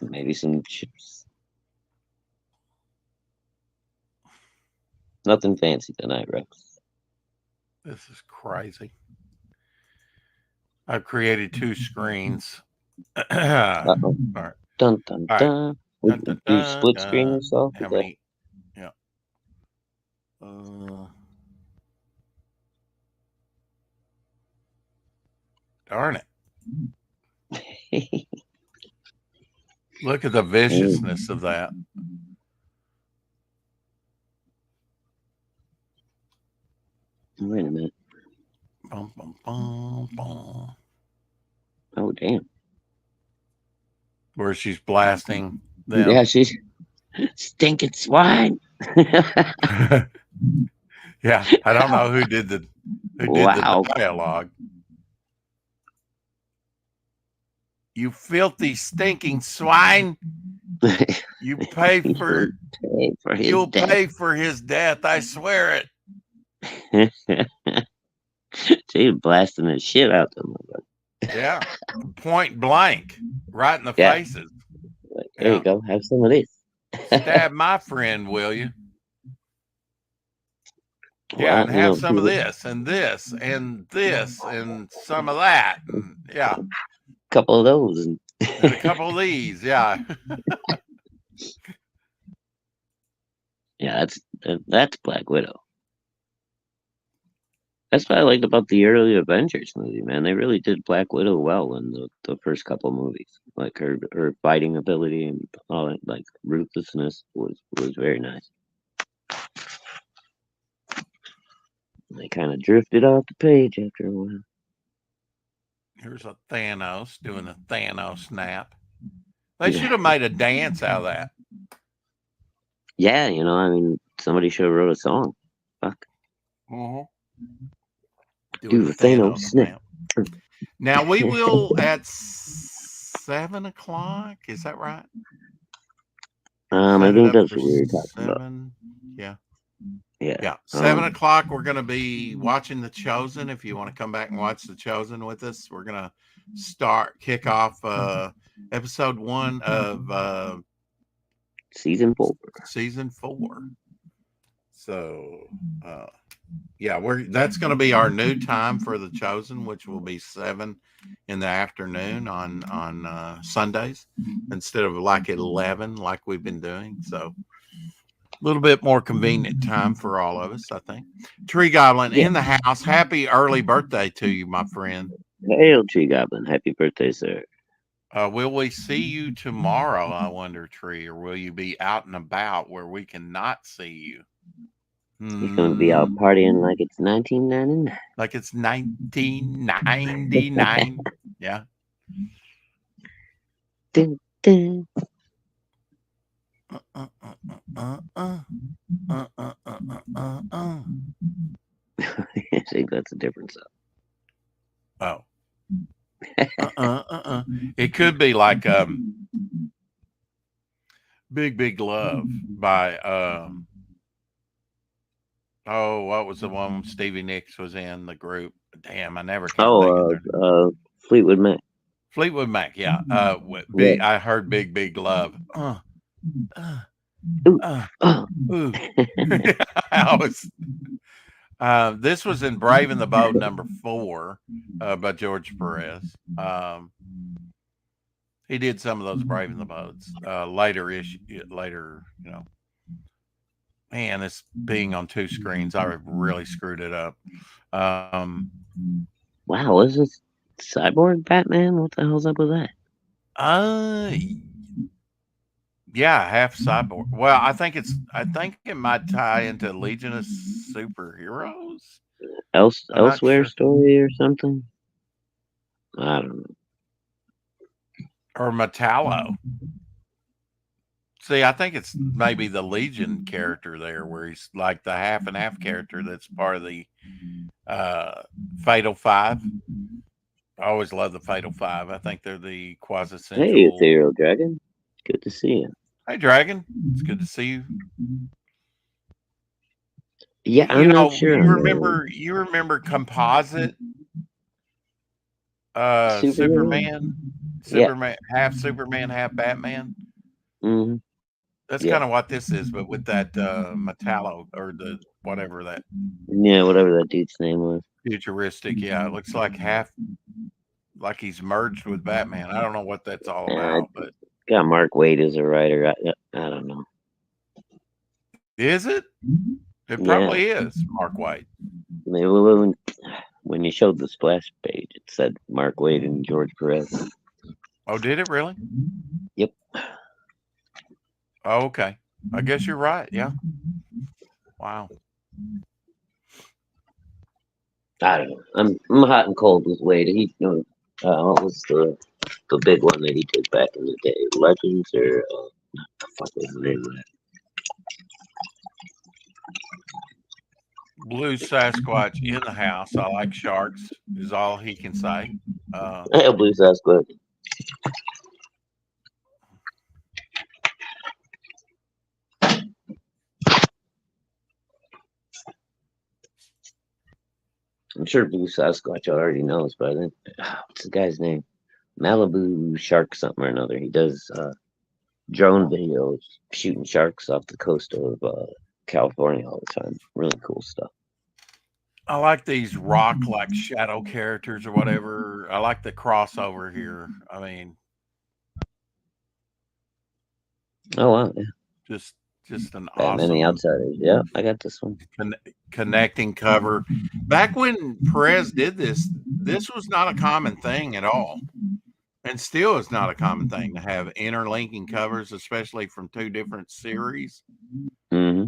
S2: Maybe some chips. Nothing fancy tonight, Rex.
S1: This is crazy. I've created two screens. All right.
S2: Uh-oh.
S1: All
S2: Dun dun
S1: right.
S2: dun.
S1: Dun, dun,
S2: You
S1: dun,
S2: split screen
S1: dun.
S2: yourself?
S1: How
S2: Is that
S1: many? Yeah. Uh, darn it. Look at the viciousness of that.
S2: Wait a minute.
S1: Bum, bum, bum, bum.
S2: Oh damn.
S1: Where she's blasting
S2: Yeah,
S1: them.
S2: she's stinking swine.
S1: Yeah, I don't know who did the
S2: Wow.
S1: dialogue. You filthy stinking swine. You pay for
S2: Pay for his
S1: you'll
S2: death.
S1: pay for his death, I swear it.
S2: She's blasting the shit out of them.
S1: Yeah. Point blank. Right in the
S2: Yeah.
S1: faces.
S2: There you
S1: Yeah.
S2: go. Have some of this.
S1: Stab my friend, will you? Yeah,
S2: Well,
S1: and have some of this and this and this and some of that. And yeah.
S2: A couple of those.
S1: And a couple of these. Yeah.
S2: Yeah, that's Black Widow. That's what I liked about the early Avengers movie, man. They really did Black Widow well in the first couple movies. Like her fighting ability and all that, like ruthlessness was very nice. They kind of drifted off the page after a while.
S1: Here's a Thanos doing a Thanos snap. They should have made a dance out of that.
S2: Yeah, I mean, somebody should have wrote a song. Fuck.
S1: Doing
S2: Do
S1: a
S2: the Thanos snap.
S1: Now we will at 7 o'clock. Is that right?
S2: I think that's what we were talking
S1: 7.
S2: about.
S1: Yeah.
S2: Yeah.
S1: Yeah. 7 o'clock. We're going to be watching The Chosen. If you want to come back and watch The Chosen with us, we're going to kick off episode 1 of
S2: season 4.
S1: Season 4. So, yeah, that's going to be our new time for The Chosen, which will be 7 in the afternoon on Sundays instead of like 11 like we've been doing. So a little bit more convenient time for all of us, I think. Tree Goblin in the house. Happy early birthday to you, my friend.
S2: Hail, Tree Goblin. Happy birthday, sir.
S1: Will we see you tomorrow, I wonder, Tree, or will you be out and about where we cannot see you?
S2: He's going to be out partying like it's 1999.
S1: Like it's 1999. Yeah.
S2: Dun, dun. I think that's a different song.
S1: Oh. It could be like Big Love by what was the one Stevie Nicks was in the group? Damn, I never can think of
S2: Fleetwood Mac.
S1: Fleetwood Mac, yeah. I heard Big Love. This was in Brave in the Boat #4 by George Perez. He did some of those Brave in the Boats later. Man, this being on 2 screens, I really screwed it up.
S2: Wow, was this Cyborg Batman? What the hell's up with that?
S1: Yeah, half Cyborg. Well, I think it might tie into Legion of Superheroes.
S2: Elsewhere story or something? I don't know.
S1: Or Metallo. See, I think it's maybe the Legion character there, where he's like the half and half character that's part of the Fatal 5. I always love the Fatal 5. I think they're the quasi-central.
S2: Hey, Ethereal Dragon. Good to see you.
S1: Hey, Dragon. It's good to see you.
S2: Yeah, I'm not sure.
S1: You remember Composite Superman? Superman, half Superman, half Batman.
S2: Mm-hmm.
S1: That's kind of what this is, but with that Metallo or the whatever that.
S2: Yeah, whatever that dude's name was.
S1: Futuristic, yeah. It looks like like he's merged with Batman. I don't know what that's all about, but
S2: got Mark Waid as a writer. I don't know.
S1: Is it? It probably is Mark Waid.
S2: When you showed the splash page, it said Mark Waid and George Perez.
S1: Oh, did it really?
S2: Yep.
S1: Oh, okay. I guess you're right. Yeah. Wow.
S2: I don't know. I'm hot and cold with Waid. What was the big one that he did back in the day? Legends or fuck was the name of that?
S1: Blue Sasquatch in the house. I like sharks. Is all he can say.
S2: Blue Sasquatch. I'm sure Blue Sasquatch already knows, but I think what's the guy's name? Malibu Shark something or another. He does drone videos shooting sharks off the coast of California all the time. Really cool stuff.
S1: I like these rock like shadow characters or whatever. I like the crossover here. I mean,
S2: Oh wow, yeah.
S1: just just an
S2: Batman the
S1: awesome
S2: Outsiders. Yeah, I got this one.
S1: connecting cover. Back when Perez did this, this was not a common thing at all. And still is not a common thing to have interlinking covers, especially from two different series.
S2: Hmm.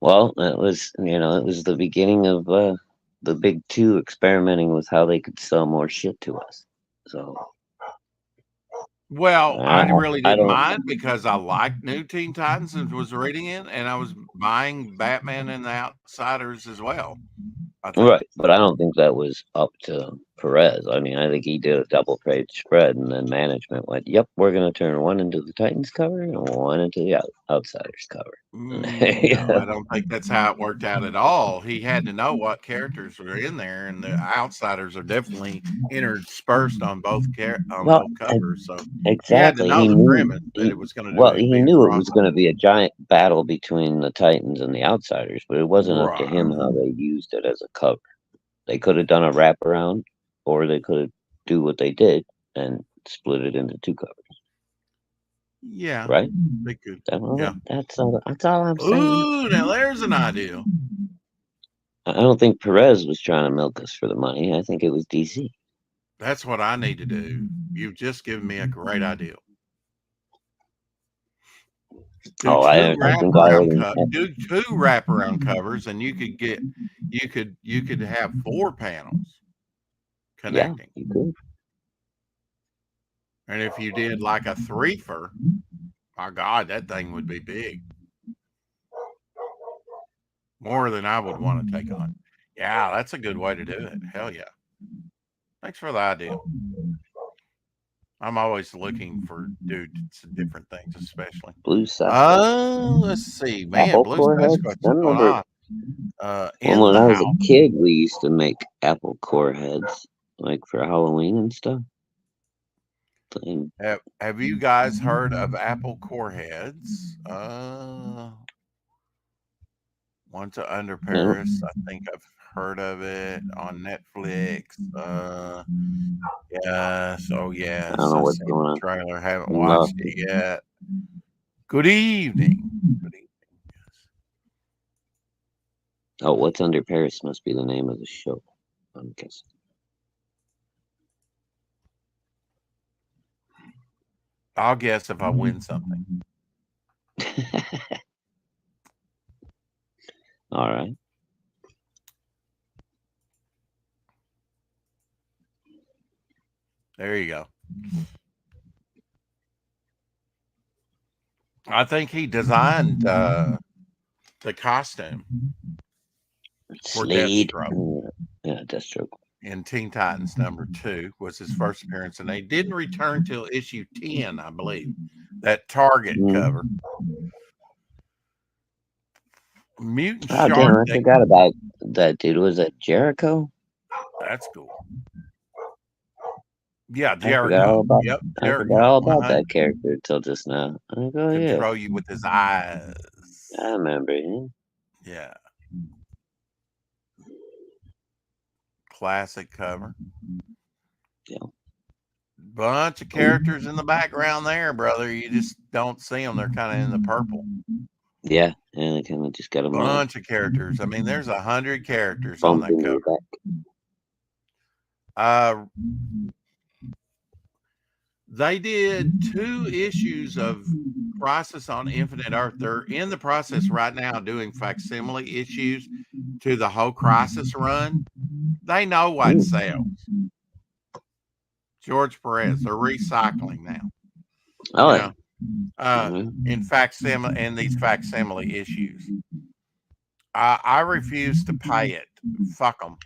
S2: Well, it was it was the beginning of the big two experimenting with how they could sell more shit to us. So
S1: Well,
S2: I,
S1: I really
S2: I
S1: didn't
S2: don't.
S1: mind because I liked New Teen Titans and was reading it, and I was buying Batman and the Outsiders as well. I think.
S2: Right, but I don't think that was up to Perez. I mean, I think he did a double page spread, and then management went, "Yep, we're going to turn one into the Titans cover and one into the Outsiders cover."
S1: No, I don't think that's how it worked out at all. He had to know what characters were in there, and the Outsiders are definitely interspersed on on
S2: Well,
S1: both covers. So he had to
S2: exactly.
S1: know
S2: He
S1: the
S2: knew.
S1: premise that it was going
S2: Well,
S1: to
S2: he
S1: be a
S2: knew it was going to
S1: crossover.
S2: be a giant battle between the Titans and the Outsiders, but it wasn't up to him
S1: Right.
S2: how they used it as a cover. They could have done a wraparound, or they could have do what they did and split it into two covers.
S1: Yeah,
S2: Right?
S1: they could. Yeah.
S2: That's all. That's all I'm saying.
S1: Ooh, now there's an idea.
S2: I don't think Perez was trying to milk us for the money. I think it was DC.
S1: That's what I need to do. You've just given me a great idea. Do
S2: Oh,
S1: two
S2: I think I already.
S1: do two wraparound covers, and you could have 4 panels
S2: Yeah,
S1: connecting.
S2: you could.
S1: And if you did like a threefer, my God, that thing would be big. More than I would want to take on. Yeah, that's a good way to do it. Hell yeah. Thanks for the idea. I'm always looking for dudes different things, especially.
S2: Blue Sasquatch.
S1: Let's see, man.
S2: Apple
S1: Blue
S2: core heads.
S1: Sasquatch
S2: I
S1: is going
S2: remember
S1: on.
S2: when
S1: In the
S2: I was a
S1: house.
S2: kid, we used to make apple core heads, like for Halloween and stuff. And
S1: Have you guys heard of Apple Core Heads? One to Under
S2: no,
S1: Paris. I think I've heard of it on Netflix. Yes. Oh,
S2: I don't
S1: yes.
S2: know
S1: I've
S2: what's
S1: seen
S2: going
S1: the
S2: on.
S1: trailer. Haven't
S2: I'm
S1: watched
S2: lost.
S1: it yet. Good evening. Good evening. Yes.
S2: Oh, what's under Paris must be the name of the show. I'm guessing.
S1: I'll guess if I win something.
S2: All right.
S1: There you go. I think he designed the costume for
S2: Slade.
S1: Deathstroke.
S2: Yeah, Deathstroke.
S1: In Teen Titans #2 was his first appearance, and they didn't return till issue 10, I believe. That Target cover. Mutant
S2: Oh,
S1: Shark.
S2: damn, I forgot about that dude. Was that Jericho?
S1: That's cool. Yeah,
S2: I forgot all
S1: Jericho.
S2: about,
S1: Yep,
S2: I forgot
S1: Jericho.
S2: all about that character until just now. I go, yeah.
S1: Control you with his eyes.
S2: I remember him.
S1: Yeah. Classic cover.
S2: Yeah.
S1: Bunch of characters in the background there, brother. You just don't see them. They're kind of in the purple.
S2: Yeah, and they kind of just got him
S1: Bunch of characters. I mean, there's 100 characters on
S2: bumped
S1: that
S2: into the
S1: cover.
S2: back.
S1: They did 2 issues of Crisis on Infinite Earth. They're in the process right now doing facsimile issues to the whole Crisis run. They know what sells. George Perez. They're recycling now.
S2: Oh,
S1: you know, in facsimile, in these facsimile issues. I refuse to pay it. Fuck them.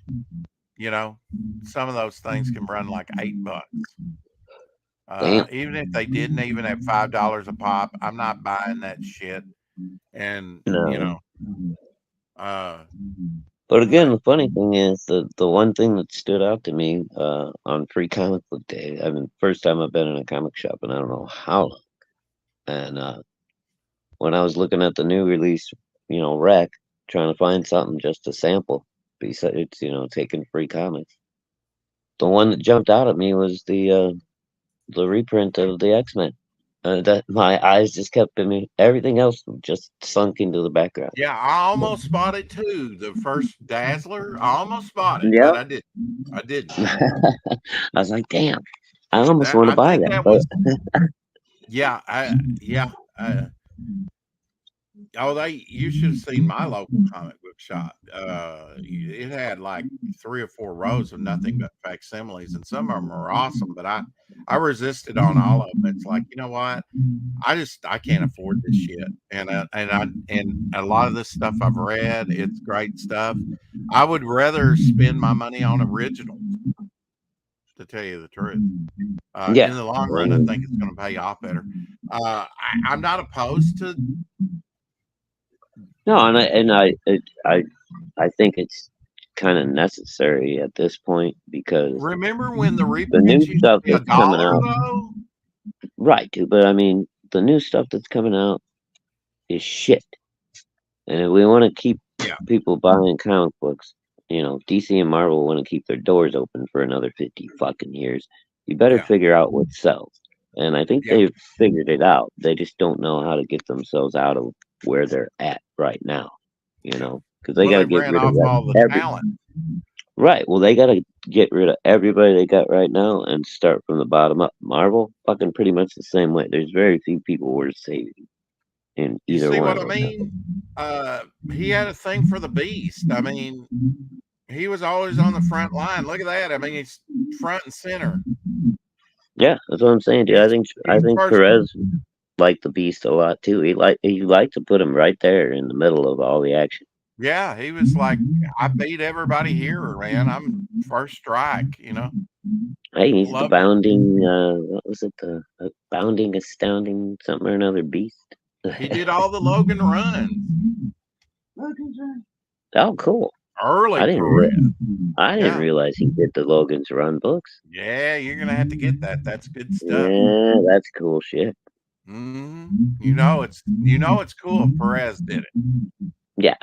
S1: You know, some of those things can run like $8. Even if they didn't even have $5 a pop, I'm not buying that shit. And you know,
S2: but again, the funny thing is the one thing that stood out to me on Free Comic Book Day. I mean, first time I've been in a comic shop, and I don't know how long. And when I was looking at the new release, rec, trying to find something just to sample, besides taking free comics, the one that jumped out at me was the reprint of the X-Men. That my eyes just kept in me. Everything else just sunk into the background.
S1: Yeah, I almost spotted too. The first Dazzler, I almost spotted, but
S2: Yep.
S1: I didn't. I didn't.
S2: I was like, damn, I almost
S1: That
S2: want to
S1: I
S2: buy
S1: think
S2: that,
S1: that
S2: but
S1: was yeah. Oh, you should have seen my local comic book shop. It had like 3 or 4 rows of nothing but facsimiles, and some of them are awesome. But I resisted on all of them. It's like, you know what? I can't afford this shit. And a lot of this stuff I've read, it's great stuff. I would rather spend my money on originals, to tell you the truth.
S2: yeah.
S1: In the long
S2: I
S1: run, I think it's
S2: mean,
S1: going to pay off better. I'm not opposed to.
S2: no, I think it's kind of necessary at this point because
S1: Remember when the
S2: the new
S1: reprints used to
S2: stuff
S1: be a
S2: that's coming
S1: dollar
S2: out,
S1: though?
S2: right, dude, but I mean, the new stuff that's coming out is shit. And if we want to keep
S1: Yeah,
S2: people buying comic books, DC and Marvel want to keep their doors open for another 50 fucking years. You better
S1: yeah,
S2: figure out what sells. And I think
S1: yeah.
S2: they've figured it out. They just don't know how to get themselves out of where they're at right now, because they
S1: Well,
S2: got to
S1: they
S2: get
S1: ran
S2: rid of
S1: off all the
S2: every.
S1: talent.
S2: Right. Well, they got to get rid of everybody they got right now and start from the bottom up. Marvel, fucking pretty much the same way. There's very few people worth saving in
S1: You
S2: either
S1: see
S2: one
S1: what
S2: of
S1: I
S2: those
S1: mean?
S2: companies.
S1: He had a thing for the beast. I mean, he was always on the front line. Look at that. I mean, he's front and center.
S2: Yeah, that's what I'm saying, dude.
S1: He's
S2: I
S1: he's
S2: think
S1: first.
S2: Perez liked the Beast a lot too. He liked to put him right there in the middle of all the action.
S1: Yeah, he was like, I beat everybody here, man. I'm first strike.
S2: Hey, he's the
S1: Loved it.
S2: bounding. What was it? The bounding, astounding something or another beast.
S1: He did all the Logan runs.
S2: Oh, cool.
S1: Early
S2: I didn't.
S1: Perez.
S2: I didn't
S1: Yeah.
S2: realize he did the Logan's Run books.
S1: Yeah, you're gonna have to get that. That's good stuff.
S2: Yeah, that's cool shit.
S1: You know it's cool if Perez did it,
S2: Yeah,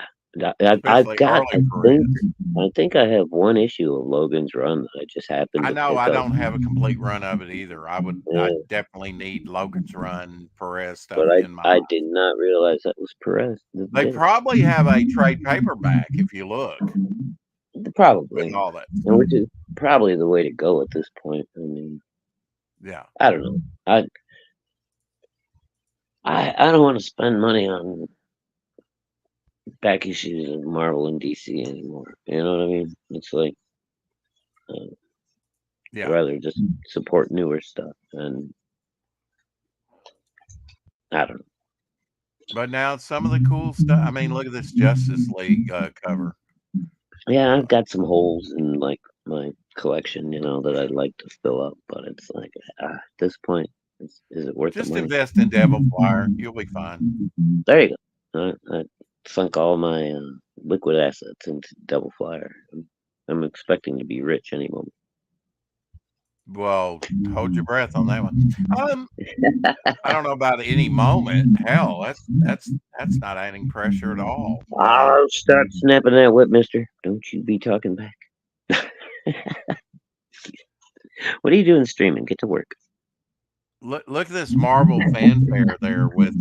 S2: I've
S1: especially
S2: got.
S1: early Perez.
S2: I think I have one issue of Logan's Run that I just happened
S1: I
S2: to
S1: know
S2: pick
S1: I
S2: up.
S1: don't have a complete run of it either. I
S2: Yeah,
S1: definitely need Logan's Run Perez
S2: but
S1: stuff in my
S2: I did not realize that was Perez that
S1: They
S2: did it.
S1: probably have a trade paperback if you look with
S2: Probably,
S1: all that
S2: and
S1: stuff.
S2: which is probably the way to go at this point. I mean,
S1: Yeah.
S2: I don't know. I don't want to spend money on back issues of Marvel and DC anymore. You know what I mean? It's like uh, I'd
S1: Yeah.
S2: rather just support newer stuff, and I don't know.
S1: But now some of the cool stuff. I mean, look at this Justice League cover.
S2: Yeah,
S1: Uh,
S2: I've got some holes in like my collection, that I'd like to fill up, but it's like at this point, is it worth the
S1: just
S2: money?
S1: invest in Devil Flyer. You'll be fine.
S2: There you go. I sunk all my liquid assets into Double Flyer. I'm expecting to be rich any moment.
S1: Well, hold your breath on that one. Um, I don't know about any moment. Hell, that's not adding pressure at all.
S2: I'll start snapping that whip, mister. Don't you be talking back. What are you doing streaming? Get to work.
S1: Look at this Marvel fanfare there with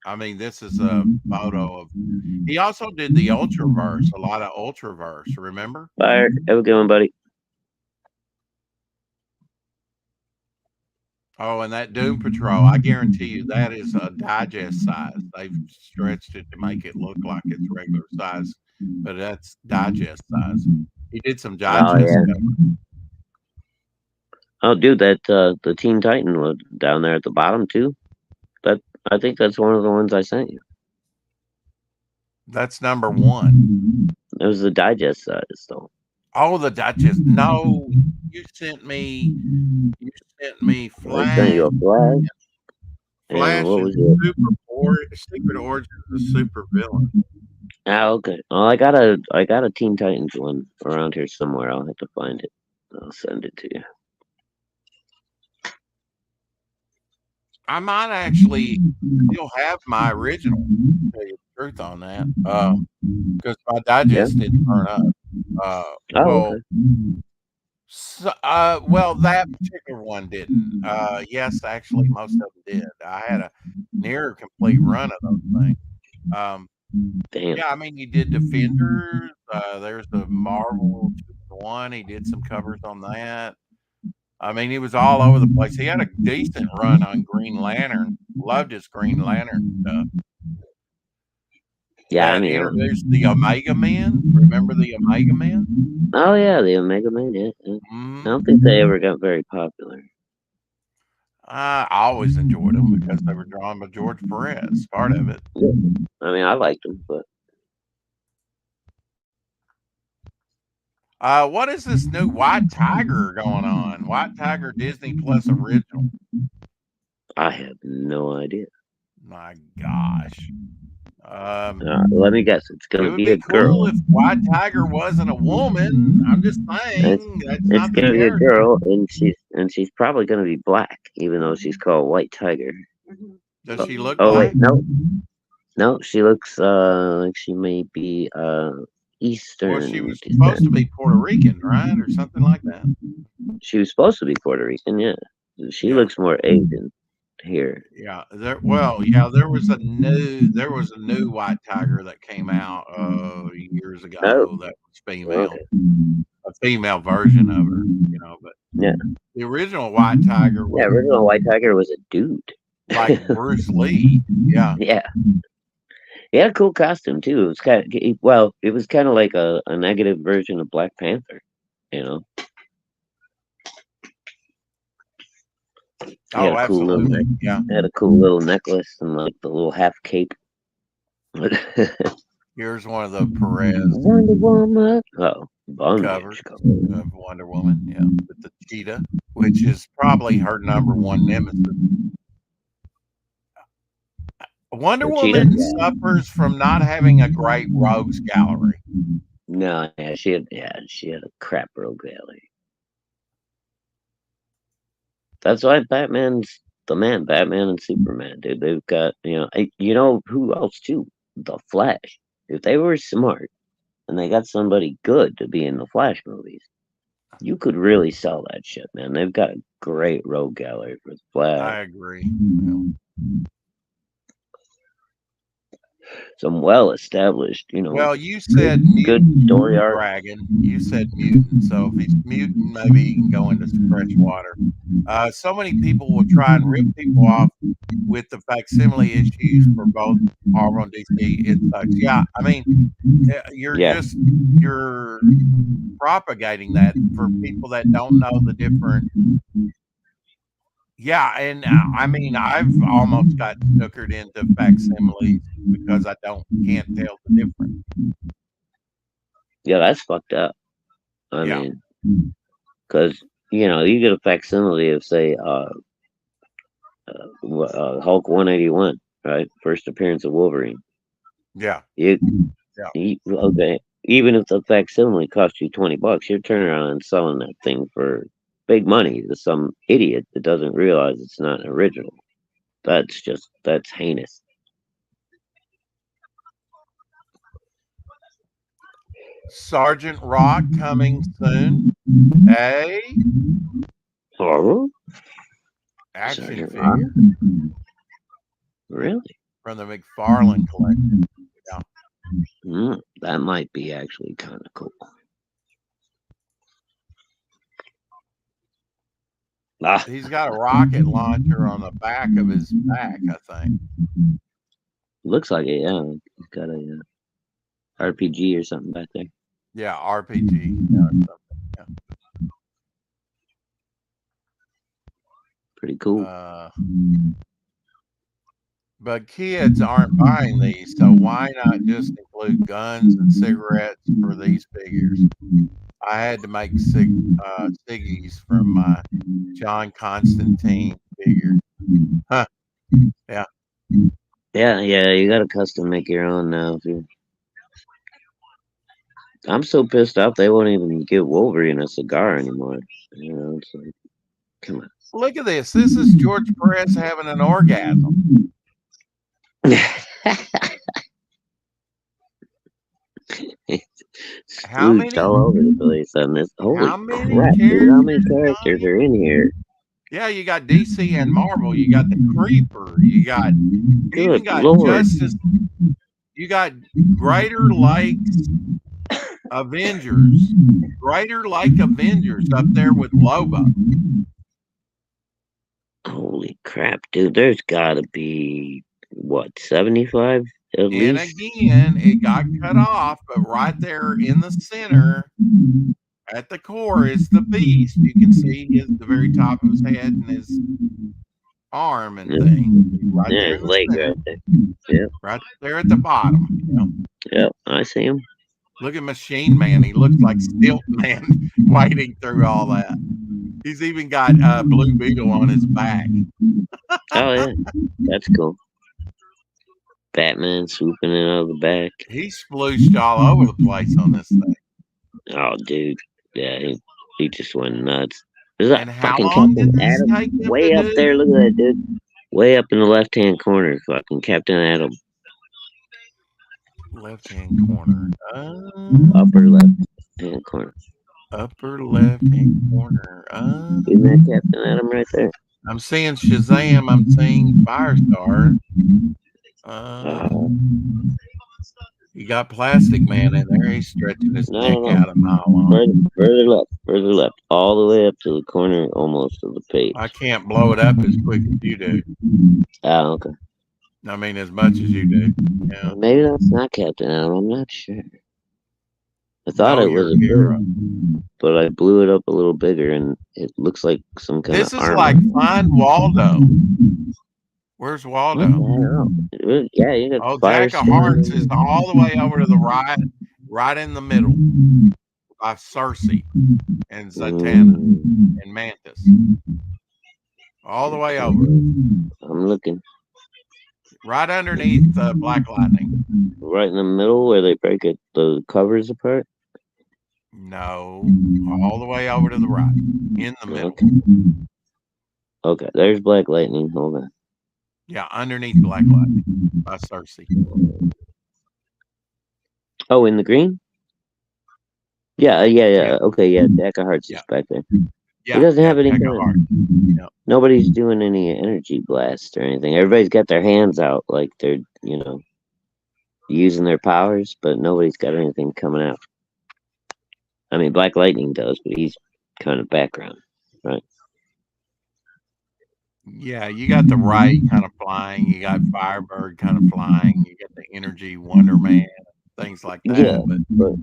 S1: I mean, this is a photo of he also did the Ultraverse, a lot of Ultraverse, remember?
S2: Fire. Have a good one, buddy.
S1: Oh, and that Doom Patrol, I guarantee you that is a digest size. They've stretched it to make it look like it's regular size, but that's digest size. He did some
S2: Oh
S1: digest
S2: yeah.
S1: stuff.
S2: Oh, dude, that the Teen Titan was down there at the bottom too. That I think that's one of the ones I sent you.
S1: That's number one.
S2: It was the digest size though.
S1: Oh, the digest. No, you sent me you sent me
S2: I sent you
S1: Flash,
S2: a flag. And
S1: Flash
S2: what
S1: and
S2: was it?
S1: Secret Origins of Super Villain.
S2: Ah, okay. Well, I got a Teen Titans one around here somewhere. I'll have to find it. I'll send it to you.
S1: I might actually still have my original. To tell you the truth on that, because my
S2: Yeah.
S1: digest didn't burn up.
S2: Oh,
S1: Well,
S2: okay.
S1: well, that particular one didn't. Yes, actually, most of them did. I had a near complete run of those things. Um,
S2: Damn.
S1: yeah, I mean, he did Defenders. There's the Marvel 2-in-1. He did some covers on that. I mean, he was all over the place. He had a decent run on Green Lantern. Loved his Green Lantern stuff.
S2: Yeah, I
S1: That
S2: mean,
S1: introduced the Omega Men. Remember the Omega Men?
S2: oh yeah, the Omega Man. Yeah, yeah. I
S1: Mhm.
S2: don't think they ever got very popular.
S1: I always enjoyed them because they were drawn by George Perez. Part of it.
S2: Yeah. I mean, I liked them, but
S1: What is this new White Tiger going on? White Tiger Disney Plus original.
S2: I have no idea.
S1: My gosh.
S2: Let me guess. It's
S1: It
S2: gonna
S1: would
S2: be a
S1: be
S2: girl.
S1: cool if White Tiger wasn't a woman. I'm just
S2: It's
S1: saying that's
S2: it's
S1: not the
S2: gonna be a
S1: character.
S2: girl, and she's probably gonna be black, even though she's called White Tiger.
S1: Does
S2: Oh,
S1: she look
S2: oh wait,
S1: black?
S2: no, she looks like she may be
S1: Well, she
S2: Eastern
S1: was supposed to
S2: descent.
S1: be Puerto Rican, right, or something like that.
S2: She was supposed to be Puerto Rican, yeah. She
S1: Yeah.
S2: looks more Asian here.
S1: Yeah, yeah, there was a new white tiger that came out years
S2: Oh,
S1: ago that was female,
S2: okay.
S1: a female version of her, but
S2: Yeah,
S1: the original white tiger
S2: yeah.
S1: was
S2: Original White Tiger was a dude.
S1: like Bruce Lee. Yeah.
S2: Yeah, he had a cool costume too. It was it was kind of like a negative version of Black Panther. You know, he had
S1: Oh,
S2: a cool little
S1: absolutely.
S2: neck.
S1: Yeah.
S2: Had a cool little necklace and like the little half cape.
S1: Here's one of the Perez
S2: Wonder Woman. Oh,
S1: covers
S2: bondage cover.
S1: of Wonder Woman. Yeah, with the cheetah, which is probably her number one nemesis. Wonder
S2: The cheetah.
S1: Woman
S2: Yeah.
S1: suffers from not having a great rogues gallery.
S2: No, yeah, she had a crap rogue alley. That's why Batman's the man. Batman and Superman, dude. They've got you know who else too? The Flash. If they were smart and they got somebody good to be in the Flash movies, you could really sell that shit, man. They've got a great rogue gallery for the Flash.
S1: I agree. Well,
S2: Some well established,
S1: well, you said mutant
S2: good story arc.
S1: dragon. You said mutant. So if he's mutant, maybe he can go into fresh water. So many people will try and rip people off with the facsimile issues for both Marvel and DC. It sucks. Yeah, I mean,
S2: Yeah,
S1: you're propagating that for people that don't know the different. Yeah, and I mean, I've almost got snookered into facsimiles because I can't tell the difference.
S2: yeah, that's fucked up. I
S1: Yeah,
S2: mean, because you get a facsimile of say Hulk 181, right? First appearance of Wolverine.
S1: yeah,
S2: You,
S1: yeah.
S2: okay. Even if the facsimile cost you $20, you're turning around and selling that thing for big money to some idiot that doesn't realize it's not an original. That's heinous.
S1: Sergeant Rock coming soon. A
S2: Oh,
S1: action
S2: Sergeant Rock?
S1: figure
S2: Really?
S1: from the McFarlane collection. Yeah.
S2: That might be actually kind of cool. Ah,
S1: He's got a rocket launcher on the back of his back, I think.
S2: looks like it. Yeah, he's got a RPG or something back there.
S1: Yeah, RPG. Yeah, yeah.
S2: Pretty cool.
S1: But kids aren't buying these, so why not just include guns and cigarettes for these figures? I had to make ciggies from my John Constantine figure. Huh. Yeah.
S2: Yeah, you gotta custom make your own now. I'm so pissed off they won't even give Wolverine a cigar anymore. It's like, Come on.
S1: Look at this. This is George Perez having an orgasm. How
S2: Splooged
S1: many?
S2: all over the place on this. Holy
S1: How many
S2: crap, dude! How many characters
S1: characters?
S2: are in here?
S1: Yeah, you got DC and Marvel. You got the Creeper. You even
S2: Good
S1: got
S2: lord!
S1: Justice. You got Greater Lakes Avengers. Greater Lake Avengers up there with Lobo.
S2: Holy crap, dude! There's got to be what 75 at
S1: And
S2: least.
S1: again, it got cut off, but right there in the center at the core is the beast. You can see the very top of his head and his arm and thing. Right
S2: Yeah,
S1: there
S2: his
S1: in the
S2: leg
S1: center.
S2: right there. Yep.
S1: Right there at the bottom.
S2: Yep, I see him.
S1: Look at Machine Man. He looks like Stilt Man wading through all that. He's even got Blue Beetle on his back.
S2: Oh yeah, that's cool. Batman swooping in out of the back.
S1: He splooshed all over the place on this thing.
S2: Oh, dude. Yeah, he just went nuts. There's that
S1: And how
S2: fucking
S1: long did
S2: Captain
S1: this
S2: Adam
S1: take him
S2: way
S1: to
S2: up there.
S1: do?
S2: Look at that, dude. Way up in the left-hand corner, fucking Captain Adam.
S1: Left-hand corner.
S2: Upper left-hand corner.
S1: Upper left-hand corner.
S2: Isn't that Captain Adam right there?
S1: I'm seeing Shazam. I'm seeing Firestar. You got Plastic Man in there. He's stretching his neck out a mile long.
S2: Further left, all the way up to the corner almost of the page.
S1: I can't blow it up as quick as you do.
S2: Oh, okay.
S1: I mean, as much as you do. Yeah.
S2: Maybe that's not Captain Adam. I'm not sure. I thought it was a
S1: hero,
S2: but I blew it up a little bigger, and it looks like some kind of.
S1: This is like Find Waldo. Where's Waldo?
S2: Yeah, you got
S1: Jack of Hearts is all the way over to the right in the middle by Cersei and Zatanna and Mantis. All the way over.
S2: I'm looking.
S1: Right underneath Black Lightning.
S2: Right in the middle where they break the covers apart?
S1: No, all the way over to the right, in the middle.
S2: Okay, there's Black Lightning. Hold on.
S1: Yeah, underneath Black Lightning by Cersei.
S2: Oh, in the green? Yeah. Okay, yeah, Jack of Hearts is back there.
S1: Yeah,
S2: he doesn't have any
S1: Jack of Hearts. Yeah.
S2: Nobody's doing any energy blast or anything. Everybody's got their hands out like they're, using their powers, but nobody's got anything coming out. I mean, Black Lightning does, but he's kind of background, right?
S1: Yeah, you got the Ray kind of flying. You got Firebird kind of flying. You got the Energy Wonder Man, things like that.
S2: Yeah,
S1: but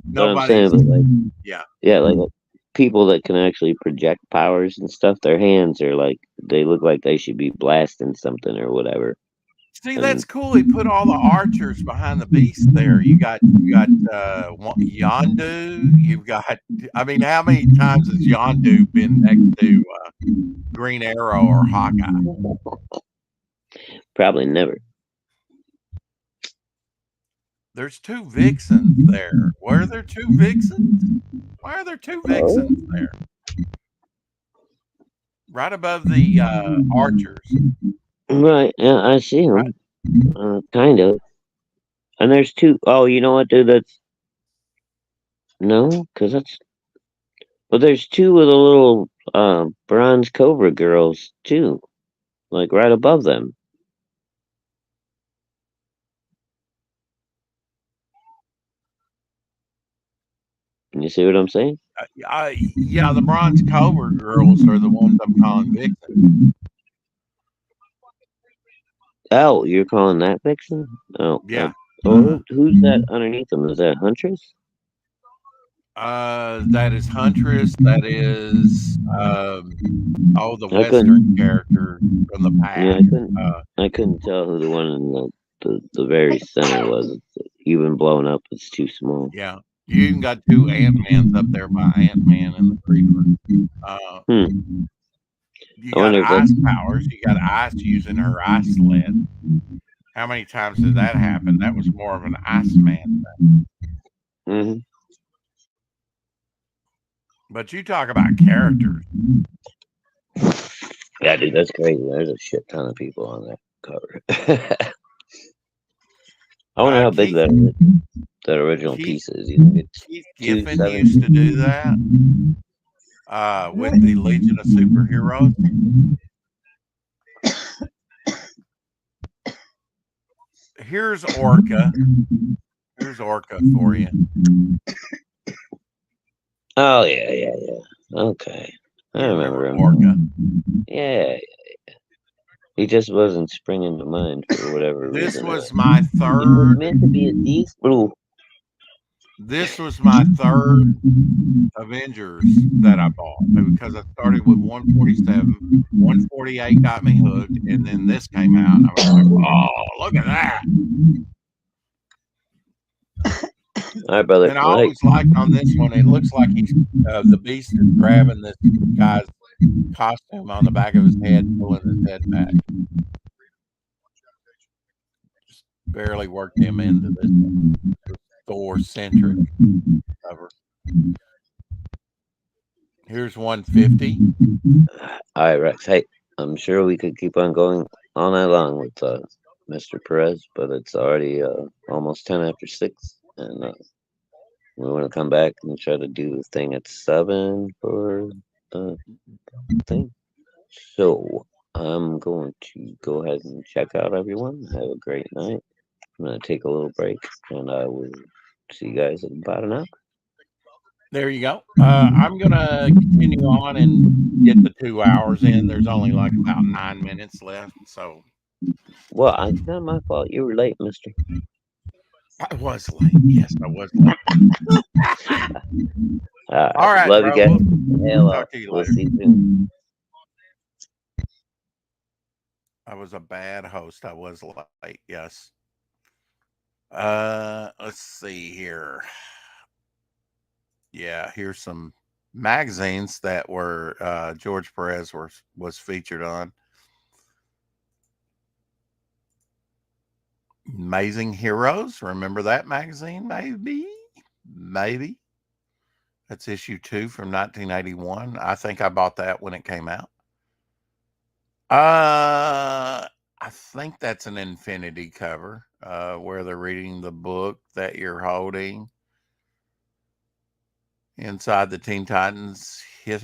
S1: nobody's.
S2: Like people that can actually project powers and stuff. Their hands are like they look like they should be blasting something or whatever.
S1: See, that's cool. He put all the archers behind the beast there. You got Yondu. You've got. I mean, how many times has Yondu been next to Green Arrow or Hawkeye?
S2: Probably never.
S1: There's two Vixens there. Why are there two Vixens? Why are there two Vixens there? Right above the archers.
S2: Right, yeah, I see them. Right. Kind of. And there's two. Oh, you know what, dude? That's. No, because that's. But there's two of the little bronze Cobra girls, too. Like right above them. Can you see what I'm saying?
S1: Yeah, the bronze Cobra girls are the ones I'm calling Vixen.
S2: Oh, you're calling that Vixen? Oh,
S1: yeah.
S2: Who's that underneath them? Is that Huntress?
S1: That is Huntress. That is the Western character from the past.
S2: Yeah, I couldn't tell who the one in the very center was. It's even blown up. It's too small.
S1: Yeah. You even got two Ant-Mans up there by Ant-Man and the Creeper. You got ice powers. You got Ice using her ice sled. How many times did that happen? That was more of an Iceman thing.
S2: Mm-hmm.
S1: But you talk about characters.
S2: Yeah, dude, that's crazy. There's a shit ton of people on that cover. I wonder how big
S1: Keith
S2: that original
S1: Keith
S2: piece is. You think it's
S1: Keith Giffen used to do
S2: 270?
S1: that with the Legion of Superheroes. Here's Orca. Here's Orca for you.
S2: Oh yeah. Okay, I
S1: You
S2: remember him.
S1: Orca.
S2: Yeah. He just wasn't springing to mind for whatever
S1: This
S2: reason.
S1: was my
S2: He was
S1: third.
S2: meant to be a decent little.
S1: This was my third Avengers that I bought because I started with 147. 148 got me hooked, and then this came out, and I was like, "Oh, look at that!"
S2: All right, brother.
S1: And I
S2: Well, hey,
S1: always liked on this one. It looks like he's the Beast is grabbing this guy's costume on the back of his head, pulling his head back. Just barely worked him into this Thor centric cover. Here's 150.
S2: all right, Rex. Hey, I'm sure we could keep on going all night long with Mr. Perez, but it's already almost 10 after 6, and we want to come back and try to do the thing at 7 for the thing. So I'm going to go ahead and check out, everyone. Have a great night. I'm going to take a little break, and I will see you guys in about an hour.
S1: There you go. I'm gonna continue on and get the 2 hours in. There's only like about 9 minutes left, so
S2: Well, it's not my fault. You were late, mister.
S1: I was late. Yes, I was late. All right,
S2: Love you
S1: bro.
S2: guys.
S1: We'll talk to you
S2: We'll
S1: later.
S2: see you soon.
S1: I was a bad host. I was late. Yes. Let's see here. Yeah, here's some magazines that were George Perez was featured on. Amazing Heroes. Remember that magazine? Maybe. That's issue 2 from 1981. I think I bought that when it came out. I think that's an Infinity cover where they're reading the book that you're holding. Inside the Teen Titans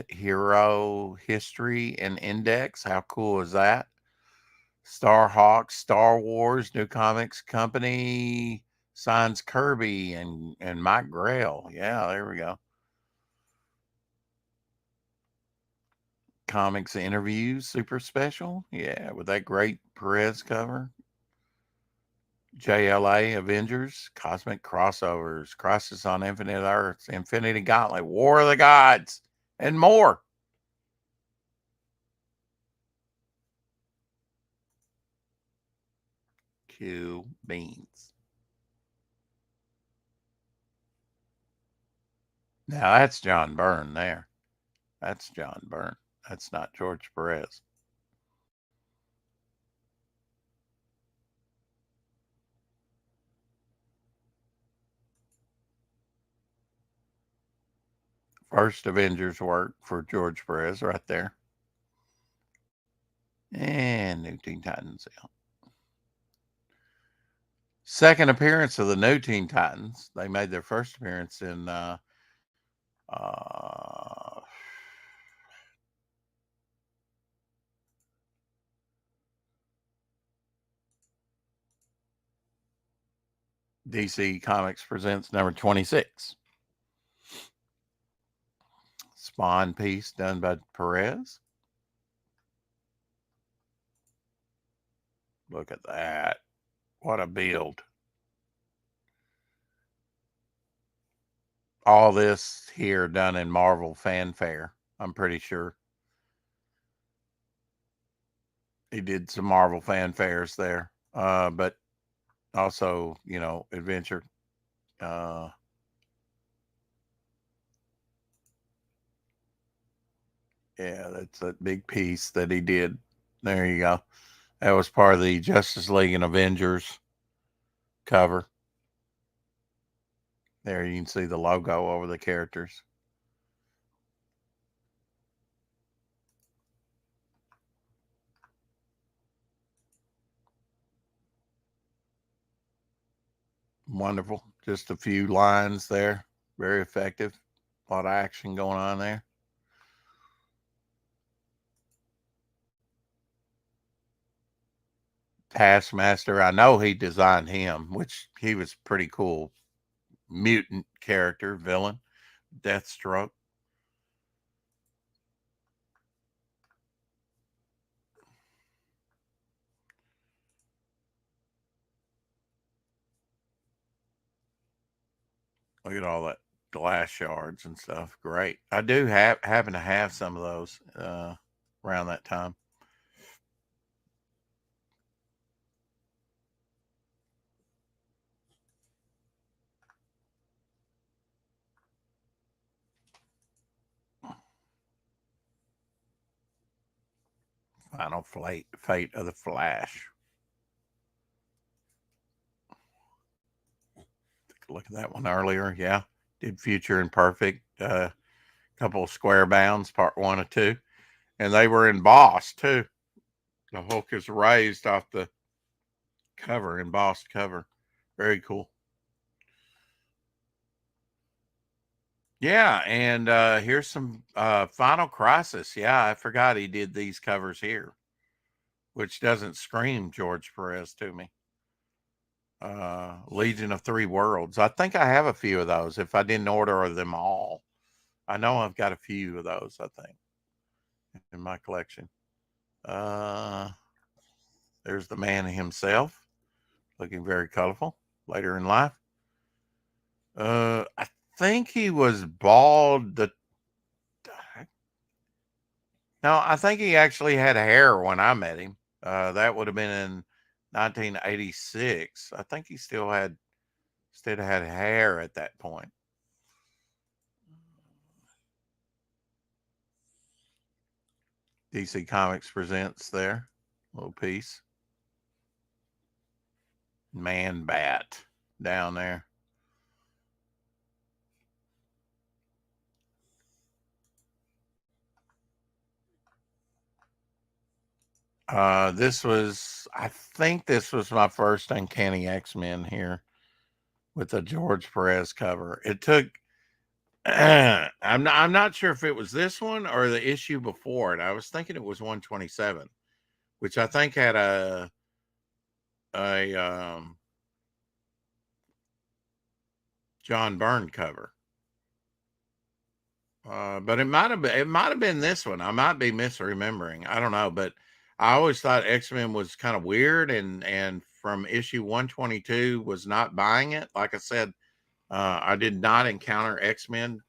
S1: Hero History and Index. How cool is that? Starhawk, Star Wars, New Comics Company, signs Kirby and Mike Grail. Yeah, there we go. Comics interviews, super special. Yeah, with that great Perez cover. JLA Avengers, Cosmic Crossovers, Crisis on Infinite Earths, Infinity Gauntlet, War of the Gods, and more. Q Beans. Now that's John Byrne there. That's John Byrne. That's not George Perez. First Avengers work for George Perez right there. And New Teen Titans out. Second appearance of the New Teen Titans. They made their first appearance in DC Comics Presents number 26. Spawn piece done by Perez. Look at that. What a build. All this here done in Marvel fanfare, I'm pretty sure. He did some Marvel fanfares there. But also, adventure. Yeah, that's a big piece that he did. There you go. That was part of the Justice League and Avengers cover. There you can see the logo over the characters. Wonderful. Just a few lines there. Very effective. A lot of action going on there. Taskmaster, I know he designed him, which he was pretty cool. Mutant character, villain, Deathstroke. Look at all that glass shards and stuff. Great. I do happen to have some of those around that time. Final fate of the Flash. Took a look at that one earlier. Yeah, did Future and Perfect. Couple of Square Bounds, part 1 and 2, and they were embossed too. The Hulk is raised off the cover, embossed cover. Very cool. Yeah, and here's some Final Crisis. Yeah, I forgot he did these covers here, which doesn't scream George Perez to me. Legion of Three Worlds. I think I have a few of those if I didn't order them all. I know I've got a few of those, I think, in my collection. Uh, there's the man himself, looking very colorful later in life. I think he was bald. No, I think he actually had hair when I met him. That would have been in 1986. I think he still had hair at that point. DC Comics presents there, little piece. Man Bat down there. I think this was my first Uncanny X-Men here with the George Perez cover. It took, I'm not sure if it was this one or the issue before it. I was thinking it was 127, which I think had a John Byrne cover. But it might have been this one. I might be misremembering. I don't know, but I always thought X-Men was kind of weird, and from issue 122 was not buying it. Like I said, I did not encounter X-Men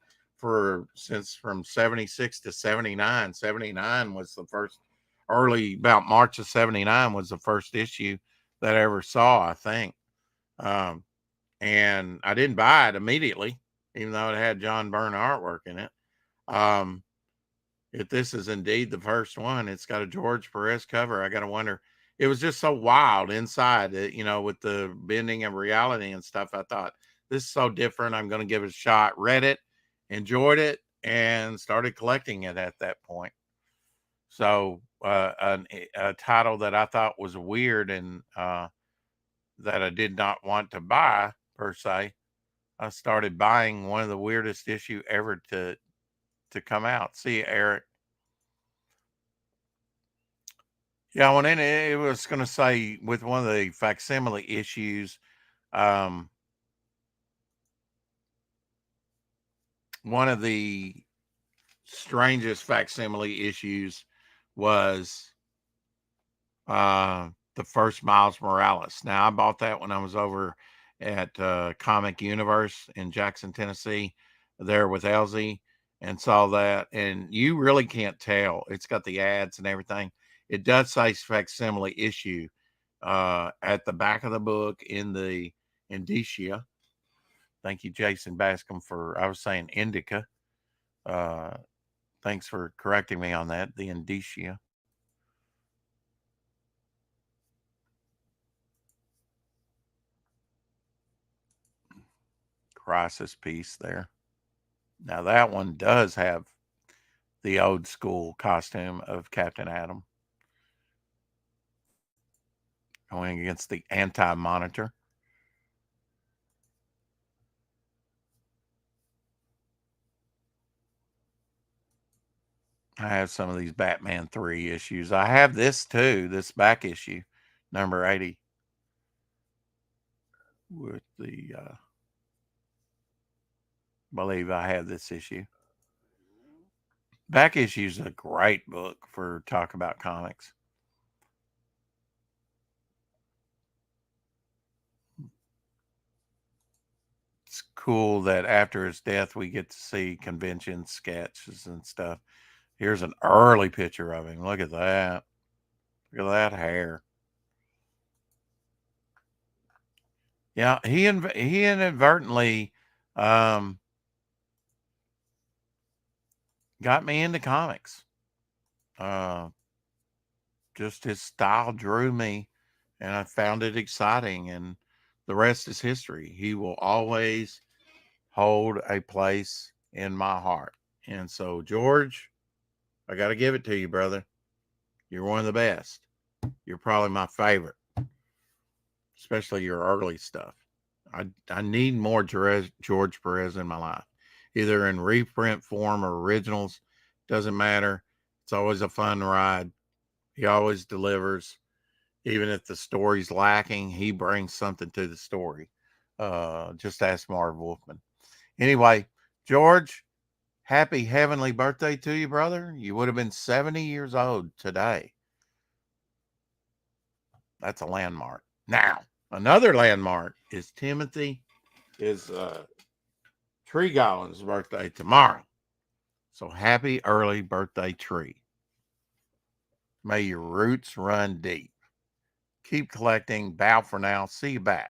S1: since from 76 to 79. 79 was the first about March of 79 was the first issue that I ever saw, I think. And I didn't buy it immediately, even though it had John Byrne artwork in it. Um, if this is indeed the first one, it's got a George Perez cover. I got to wonder. It was just so wild inside, with the bending of reality and stuff. I thought, this is so different. I'm going to give it a shot. Read it, enjoyed it, and started collecting it at that point. So, a title that I thought was weird and that I did not want to buy per se, I started buying one of the weirdest issue ever to come out. See, Eric. Yeah, when it was going to say with one of the facsimile issues, um, one of the strangest facsimile issues was the first Miles Morales. Now, I bought that when I was over at Comic Universe in Jackson, Tennessee, there with Elsie, and saw that. And you really can't tell. It's got the ads and everything. It does say facsimile issue at the back of the book in the indicia. Thank you, Jason Bascom, I was saying indica. Thanks for correcting me on that. The indicia. Crisis piece there. Now that one does have the old school costume of Captain Atom going against the Anti-Monitor. I have some of these Batman 3 issues. I have this too, this back issue, number 80, with the, believe I have this issue. Back issue is a great book for talk about comics. It's cool that after his death, we get to see convention sketches and stuff. Here's an early picture of him. Look at that. Look at that hair. Yeah, he inadvertently um, got me into comics. Just his style drew me, and I found it exciting. And the rest is history. He will always hold a place in my heart. And so, George, I got to give it to you, brother. You're one of the best. You're probably my favorite, especially your early stuff. I need more George Perez in my life, either in reprint form or originals. Doesn't matter. It's always a fun ride. He always delivers. Even if the story's lacking, he brings something to the story. Just ask Marv Wolfman. Anyway, George, happy heavenly birthday to you, brother. You would have been 70 years old today. That's a landmark. Now, another landmark is Tree Gollin's birthday tomorrow. So happy early birthday, Tree. May your roots run deep. Keep collecting. Bow for now. See you back.